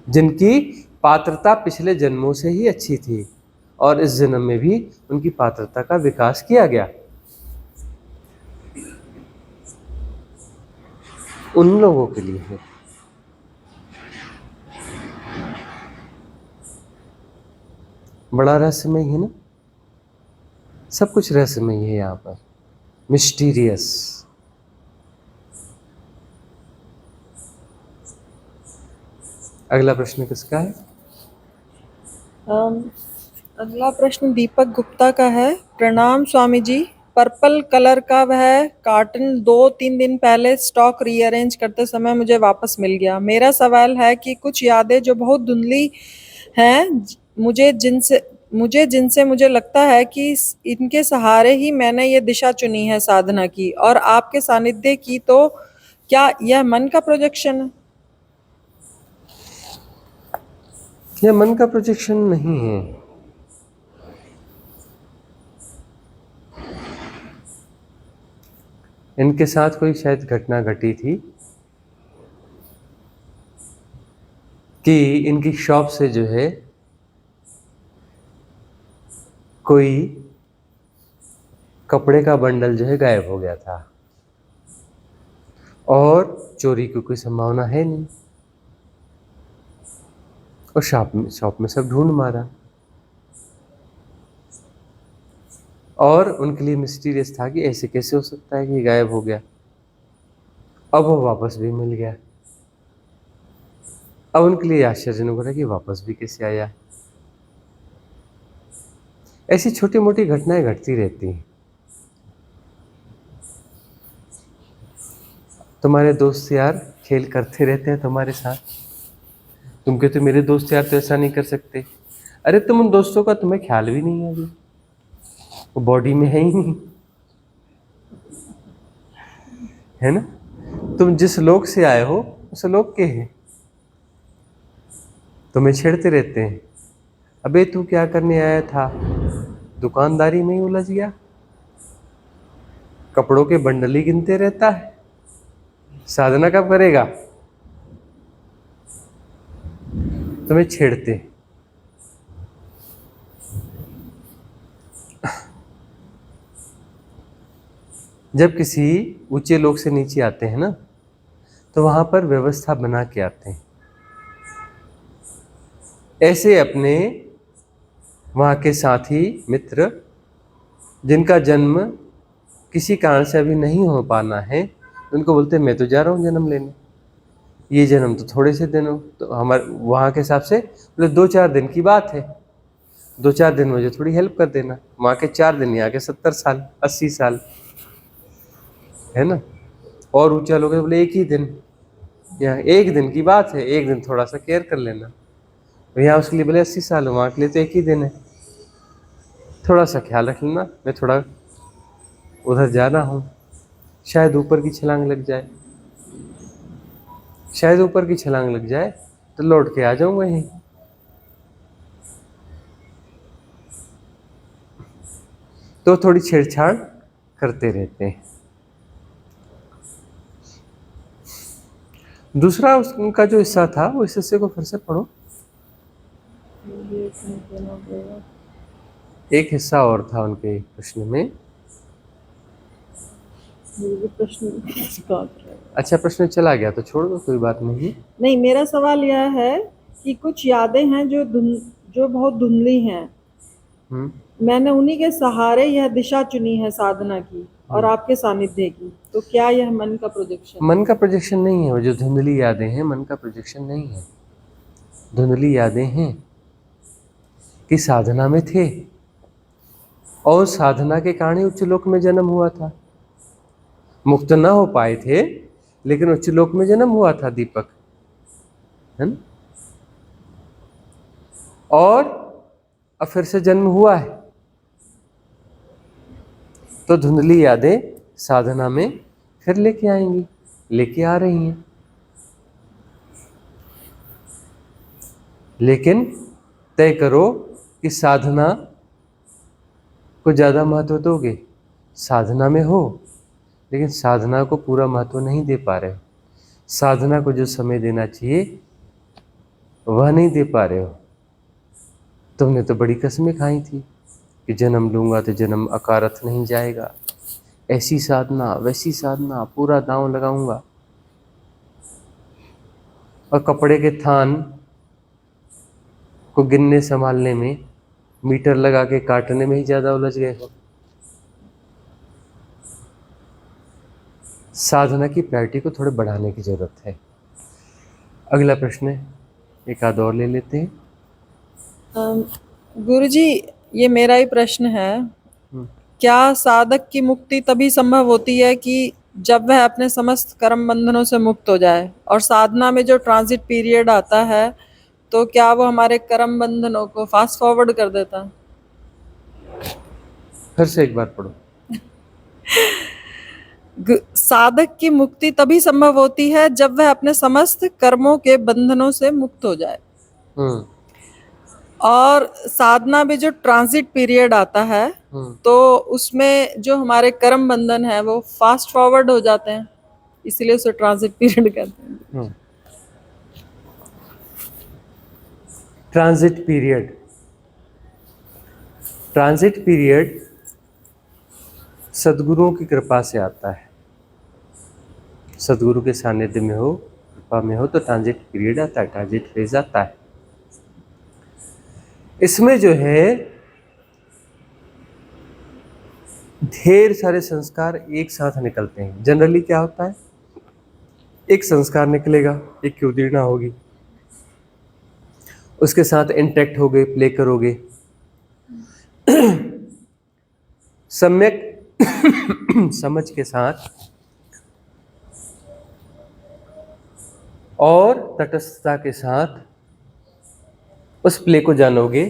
जिनकी पात्रता पिछले जन्मों से ही अच्छी थी और इस जन्म में भी उनकी पात्रता का विकास किया गया, उन लोगों के लिए है। बड़ा रहस्यमय है ना, सब कुछ रहस्यमय है यहाँ पर, मिस्टीरियस। अगला प्रश्न किसका है? अगला प्रश्न दीपक गुप्ता का है। प्रणाम स्वामी जी, पर्पल कलर का वह कार्टन 2-3 दिन पहले स्टॉक रीअरेंज करते समय मुझे वापस मिल गया। मेरा सवाल है कि कुछ यादें जो बहुत धुंधली हैं, जिनसे मुझे लगता है कि इनके सहारे ही मैंने ये दिशा चुनी है साधना की और आपके सानिध्य की, तो क्या यह मन का प्रोजेक्शन है? यह मन का प्रोजेक्शन नहीं है, इनके साथ कोई शायद घटना घटी थी कि इनकी शॉप से जो है कोई कपड़े का बंडल जो है गायब हो गया था, और चोरी की कोई संभावना है नहीं, और शॉप में सब ढूंढ मारा, और उनके लिए मिस्टीरियस था कि ऐसे कैसे हो सकता है कि गायब हो गया। अब वो वापस भी मिल गया। अब उनके लिए आश्चर्यजनक हो रहा कि वापस भी कैसे आया। ऐसी छोटी मोटी घटनाएं घटती रहती हैं। तुम्हारे दोस्त यार खेल करते रहते हैं तुम्हारे साथ, तुम कहते मेरे दोस्त यार तो ऐसा नहीं कर सकते। अरे तुम उन दोस्तों का तुम्हें ख्याल भी नहीं है अभी, वो बॉडी में है ही नहीं, है ना। तुम जिस लोक से आए हो उस लोक के हैं, तुम्हें छेड़ते रहते हैं। अबे तू क्या करने आया था, दुकानदारी में ही उलझ गया, कपड़ों के बंडल ही गिनते रहता है, साधना कब करेगा। तुम्हें छेड़ते। जब किसी ऊंचे लोक से नीचे आते हैं ना, तो वहां पर व्यवस्था बना के आते हैं। ऐसे अपने वहाँ के साथी मित्र जिनका जन्म किसी कारण से अभी नहीं हो पाना है, उनको बोलते हैं मैं तो जा रहा हूँ जन्म लेने, ये जन्म तो थोड़े से दिन हो, तो हमारे वहाँ के हिसाब से बोले 2-4 दिन की बात है, 2-4 दिन मुझे थोड़ी हेल्प कर देना। वहाँ के 4 दिन, यहाँ के 70 साल 80 साल, है ना। और ऊंचा लोग बोले 1 ही दिन, यहाँ 1 दिन की बात है, 1 दिन थोड़ा सा केयर कर लेना। यहाँ उसके लिए बोले 80 साल, वहाँ के लिए तो 1 ही दिन है, थोड़ा सा ख्याल रख लेना, मैं थोड़ा उधर जा रहा हूँ, शायद ऊपर की छलांग लग जाए, शायद ऊपर की छलांग लग जाए तो लौट के आ जाऊंगा यहीं। तो थोड़ी छेड़छाड़ करते रहते हैं। दूसरा उनका जो हिस्सा था वो इस हिस्से को फिर से पढ़ो। एक हिस्सा और था उनके प्रश्न में। अच्छा, प्रश्न चला गया तो छोड़ दो, कोई बात नहीं। नहीं, मेरा सवाल यह है कि कुछ यादें हैं जो बहुत धुंधली हैं। मैंने उन्हीं के सहारे यह दिशा चुनी है साधना की और आपके सानिध्य की, तो क्या यह मन का प्रोजेक्शन? मन का प्रोजेक्शन नहीं है, वो जो धुंधली यादें हैं मन का प्रोजेक्शन नहीं है। धुंधली यादें हैं कि साधना में थे और साधना के कारण उच्च लोक में जन्म हुआ था। मुक्त ना हो पाए थे लेकिन उच्च लोक में जन्म हुआ था दीपक, है ना। और अब फिर से जन्म हुआ है, तो धुंधली यादें साधना में फिर लेके आएंगी, लेके आ रही हैं। लेकिन तय करो कि साधना को ज़्यादा महत्व दोगे, साधना में हो लेकिन साधना को पूरा महत्व नहीं दे पा रहे हो, साधना को जो समय देना चाहिए वह नहीं दे पा रहे हो। तुमने तो बड़ी कसमें खाई थी कि जन्म लूंगा तो जन्म अकारथ नहीं जाएगा, ऐसी साधना वैसी साधना, पूरा दांव लगाऊंगा। और कपड़े के थान को गिनने संभालने में, मीटर लगा के काटने में ही ज़्यादा उलझ गए हो। साधना की प्रायोरिटी को थोड़े बढ़ाने की जरूरत है। अगला प्रश्न एक आध और ले लेते हैं। गुरुजी, ये मेरा ही प्रश्न है। क्या साधक की मुक्ति तभी संभव होती है कि जब वह अपने समस्त कर्म बंधनों से मुक्त हो जाए, और साधना में जो ट्रांजिट पीरियड आता है तो क्या वो हमारे कर्म बंधनों को फास्ट फॉरवर्ड कर देता है? फिर से एक बार पढ़ो। साधक की मुक्ति तभी संभव होती है जब वह अपने समस्त कर्मों के बंधनों से मुक्त हो जाए, और साधना में जो ट्रांजिट पीरियड आता है तो उसमें जो हमारे कर्म बंधन है वो फास्ट फॉरवर्ड हो जाते हैं, इसलिए उसे ट्रांजिट पीरियड कहते हैं। ट्रांजिट पीरियड, ट्रांजिट पीरियड सदगुरुओं की कृपा से आता है। सदगुरु के सानिध्य में हो, कृपा में हो तो ट्रांजिट पीरियड आता है, ट्रांजिट फेज आता है। इसमें जो है ढेर सारे संस्कार एक साथ निकलते हैं। जनरली क्या होता है, एक संस्कार निकलेगा, एक की उदीर्णा होगी, उसके साथ इंटरेक्ट होगे, प्ले करोगे, सम्यक समझ के साथ और तटस्थता के साथ उस प्ले को जानोगे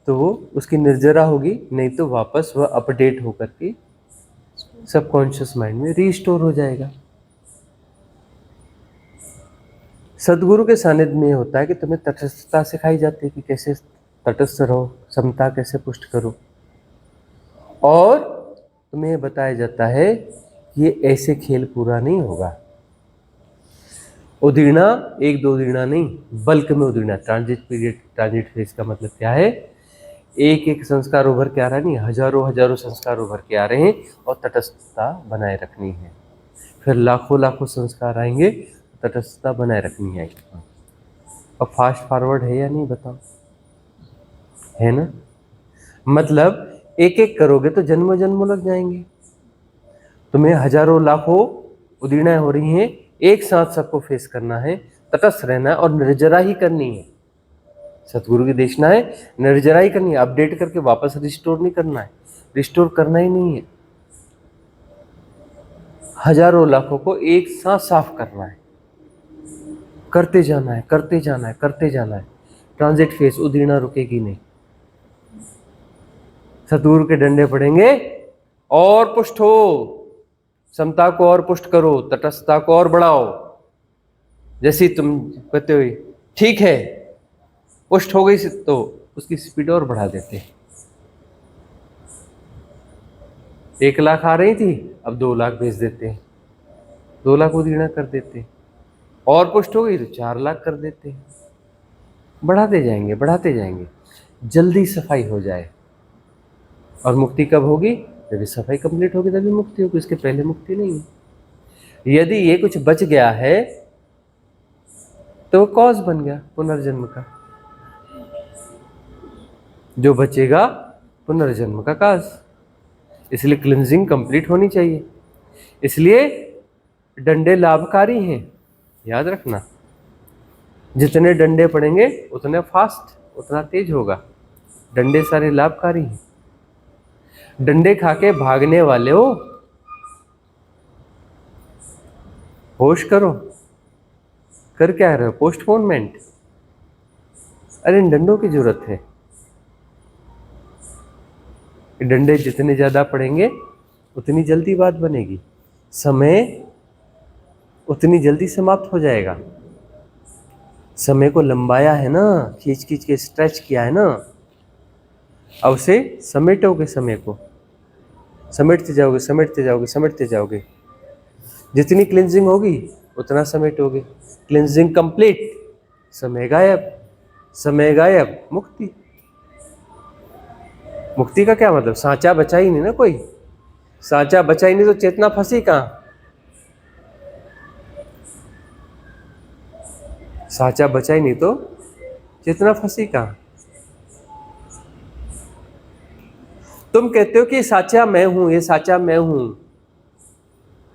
तो वो उसकी निर्जरा होगी, नहीं तो वापस वह अपडेट होकर के सबकॉन्शियस माइंड में रीस्टोर हो जाएगा। सदगुरु के सानिध्य में होता है कि तुम्हें तटस्थता सिखाई जाती है कि कैसे तटस्थ रहो, समता कैसे पुष्ट करो, और तुम्हें बताया जाता है कि ये ऐसे खेल पूरा नहीं होगा। उदीर्णा एक दो उदीर्णा नहीं, बल्क में उदीर्णा। ट्रांजिट पीरियड, ट्रांजिट फेज का मतलब क्या है, एक एक संस्कार उभर के आ रहा नहीं, हजारों हजारों संस्कार उभर के आ रहे हैं और तटस्थता बनाए रखनी है। फिर लाखों लाखों संस्कार आएंगे, तटस्थता बनाए रखनी है। और फास्ट फॉरवर्ड है या नहीं बताओ, है ना? मतलब एक एक करोगे तो जन्मों जन्मों लग जाएंगे। तुम्हें हजारों लाखों उदीर्णाएं हो रही हैं, एक साथ सबको फेस करना है, तटस्थ रहना है और निर्जरा ही करनी है। सतगुरु की देशना है, निर्जरा ही करनी है, अपडेट करके वापस रिस्टोर नहीं करना है, रिस्टोर करना ही नहीं है। हजारों लाखों को एक साथ साफ करना है, करते जाना है, करते जाना है, करते जाना है। ट्रांजिट फेस, उदीर्णा रुकेगी नहीं। सतगुरु के डंडे पड़ेंगे और पुष्ट हो, समता को और पुष्ट करो, तटस्थता को और बढ़ाओ। जैसे तुम कहते हो ठीक है पुष्ट हो गई तो उसकी स्पीड और बढ़ा देते। 1 लाख आ रही थी, अब 2 लाख भेज देते हैं, 2 लाख उदीर्णा कर देते, और पुष्ट हो गई तो 4 लाख कर देते, बढ़ाते जाएंगे, बढ़ाते जाएंगे, जल्दी सफाई हो जाए। और मुक्ति कब होगी, जब सफाई कंप्लीट होगी तभी मुक्ति होगी, इसके पहले मुक्ति नहीं है। यदि ये कुछ बच गया है तो कॉज बन गया पुनर्जन्म का, जो बचेगा पुनर्जन्म का काज। इसलिए क्लिंजिंग कंप्लीट होनी चाहिए, इसलिए डंडे लाभकारी हैं, याद रखना। जितने डंडे पड़ेंगे उतने फास्ट, उतना तेज होगा। डंडे सारे लाभकारी हैं। डंडे खा के भागने वाले हो, होश करो, कर क्या रहे हो, पोस्टपोनमेंट। अरे इन डंडों की जरूरत है, डंडे जितने ज्यादा पड़ेंगे उतनी जल्दी बात बनेगी, समय उतनी जल्दी समाप्त हो जाएगा। समय को लंबाया है ना, खींच खींच के स्ट्रेच किया है ना, अब उसे समेटोगे, समय को समेटते जाओगे, समेटते जाओगे, समेटते जाओगे। जितनी क्लिंजिंग होगी उतना समेटोगे। क्लिंजिंग कंप्लीट, समय गायब, समय गायब, मुक्ति। मुक्ति का क्या मतलब, सांचा बचा ही नहीं ना कोई, सांचा बचा ही नहीं तो चेतना फंसी कहाँ। सांचा बचा ही नहीं तो चेतना फंसी कहाँ। तुम कहते हो कि साचा मैं हूं, ये साचा मैं हूं,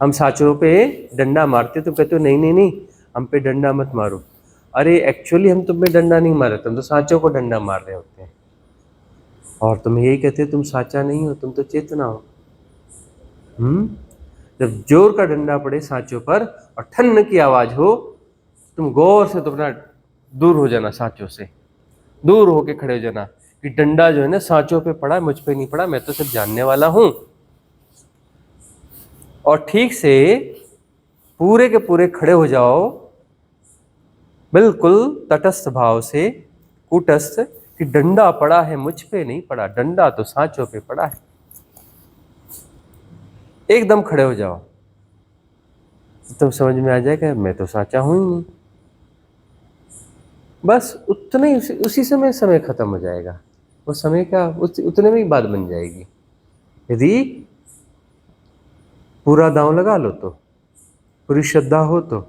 हम साचों पे डंडा मारते, तो कहते हो नहीं नहीं नहीं हम पे डंडा मत मारो। अरे एक्चुअली हम तुम पे डंडा नहीं मार रहे, तुम तो साचों को डंडा मार रहे होते हैं, और तुम यही कहते हो तुम साचा नहीं हो, तुम तो चेतना हो। जब जोर का डंडा पड़े सांचों पर और ठन्न की आवाज हो, तुम गौर से तो अपना दूर हो जाना, सांचों से दूर होके खड़े हो जाना कि डंडा जो है ना सांचों पे पड़ा, मुझ पे नहीं पड़ा, मैं तो सिर्फ जानने वाला हूं। और ठीक से पूरे के पूरे खड़े हो जाओ, बिल्कुल तटस्थ भाव से, कूटस्थ, कि डंडा पड़ा है मुझ पे नहीं पड़ा, डंडा तो सांचों पे पड़ा है। एकदम खड़े हो जाओ तो तुम समझ में आ जाएगा मैं तो साचा हूं ही नहीं। बस उतने ही, उसी समय समय खत्म हो जाएगा। वो समय का उतने में ही बात बन जाएगी। यदि पूरा दांव लगा लो तो, पूरी श्रद्धा हो तो,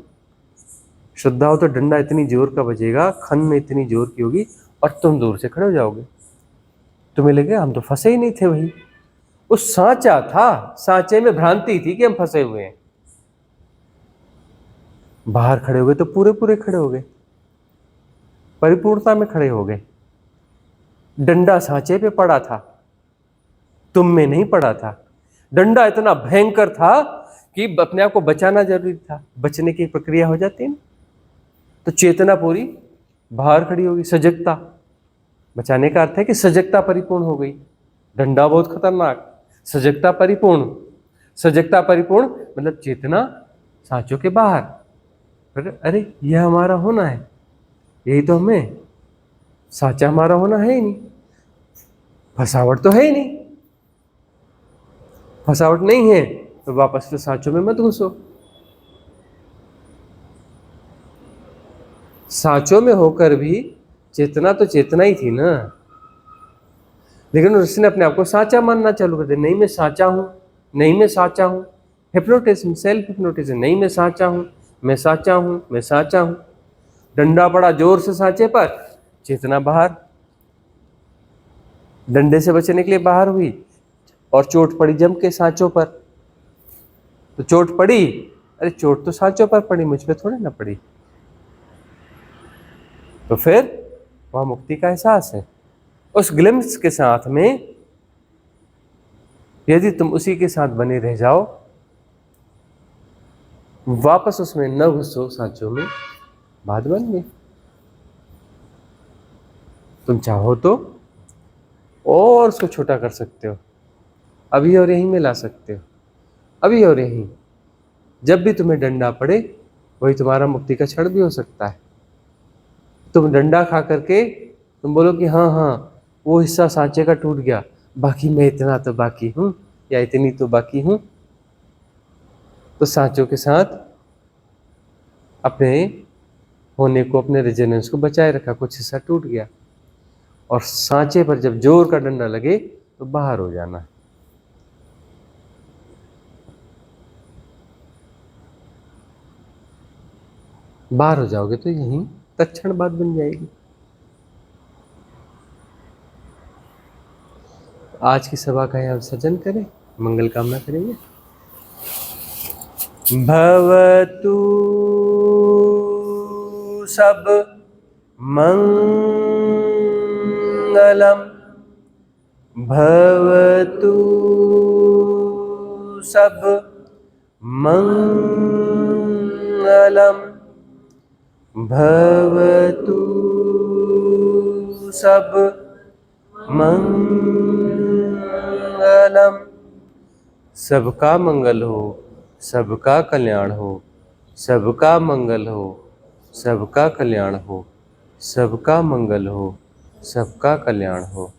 श्रद्धा हो तो डंडा इतनी जोर का बजेगा, खन में इतनी जोर की होगी और तुम दूर से खड़े हो जाओगे। तुम्हें लगे हम तो फंसे ही नहीं थे वही, उस सांचा था, सांचे में भ्रांति थी कि हम फंसे हुए हैं। बाहर खड़े हो गए तो पूरे पूरे खड़े हो गए, परिपूर्णता में खड़े हो गए। डंडा सांचे पे पड़ा था, तुम में नहीं पड़ा था। डंडा इतना भयंकर था कि अपने आप को बचाना जरूरी था, बचने की प्रक्रिया हो जाती है ना, तो चेतना पूरी बाहर खड़ी होगी, सजगता। बचाने का अर्थ है कि सजगता परिपूर्ण हो गई। डंडा बहुत खतरनाक, सजगता परिपूर्ण। सजगता परिपूर्ण मतलब चेतना सांचों के बाहर। अरे यह हमारा होना है, यही तो हमें, सांचा हमारा होना है ही नहीं, फसावट तो है ही नहीं। फसावट नहीं है तो वापस से सांचों में मत घुसो। सांचों में होकर भी चेतना तो चेतना ही थी ना, लेकिन उसने अपने आप को सांचा मानना चालू कर दिया। नहीं मैं सांचा हूं, नहीं मैं सांचा हूं। हिप्नोटिज्म, सेल्फ हिप्नोटिज्म, नहीं मैं सांचा हूं, मैं सांचा हूं, मैं सांचा हूं। डंडा पड़ा जोर से सांचे पर, चेतना बाहर, डंडे से बचने के लिए बाहर हुई, और चोट पड़ी जम के सांचों पर। तो चोट पड़ी, अरे चोट तो सांचों पर पड़ी, मुझ पे थोड़ी ना पड़ी। तो फिर वहां मुक्ति का एहसास है। उस ग्लिम्स के साथ में यदि तुम उसी के साथ बने रह जाओ, वापस उसमें न घुसो सांचों में, बात बन गई। तुम चाहो तो और उसको छोटा कर सकते हो, अभी और यहीं में ला सकते हो, अभी और यहीं। जब भी तुम्हें डंडा पड़े वही तुम्हारा मुक्ति का क्षण भी हो सकता है। तुम डंडा खा करके तुम बोलो कि हाँ हाँ वो हिस्सा सांचे का टूट गया, बाकी मैं इतना तो बाकी हूँ या इतनी तो बाकी हूँ। तो सांचों के साथ अपने होने को, अपने रेजोनेंस को बचाए रखा, कुछ हिस्सा टूट गया, और सांचे पर जब जोर का डंडा लगे तो बाहर हो जाना। बाहर हो जाओगे तो यहीं तत्क्षण बात बन जाएगी। आज की सभा का यहाँ विसर्जन करें, मंगल कामना करेंगे। भवतु सब मंगलम, भवतु सब मंगलम, भवतु सब मंगलम। सबका मंगल हो, सबका कल्याण हो, सबका मंगल हो, सबका कल्याण हो, सबका मंगल हो, सबका कल्याण हो।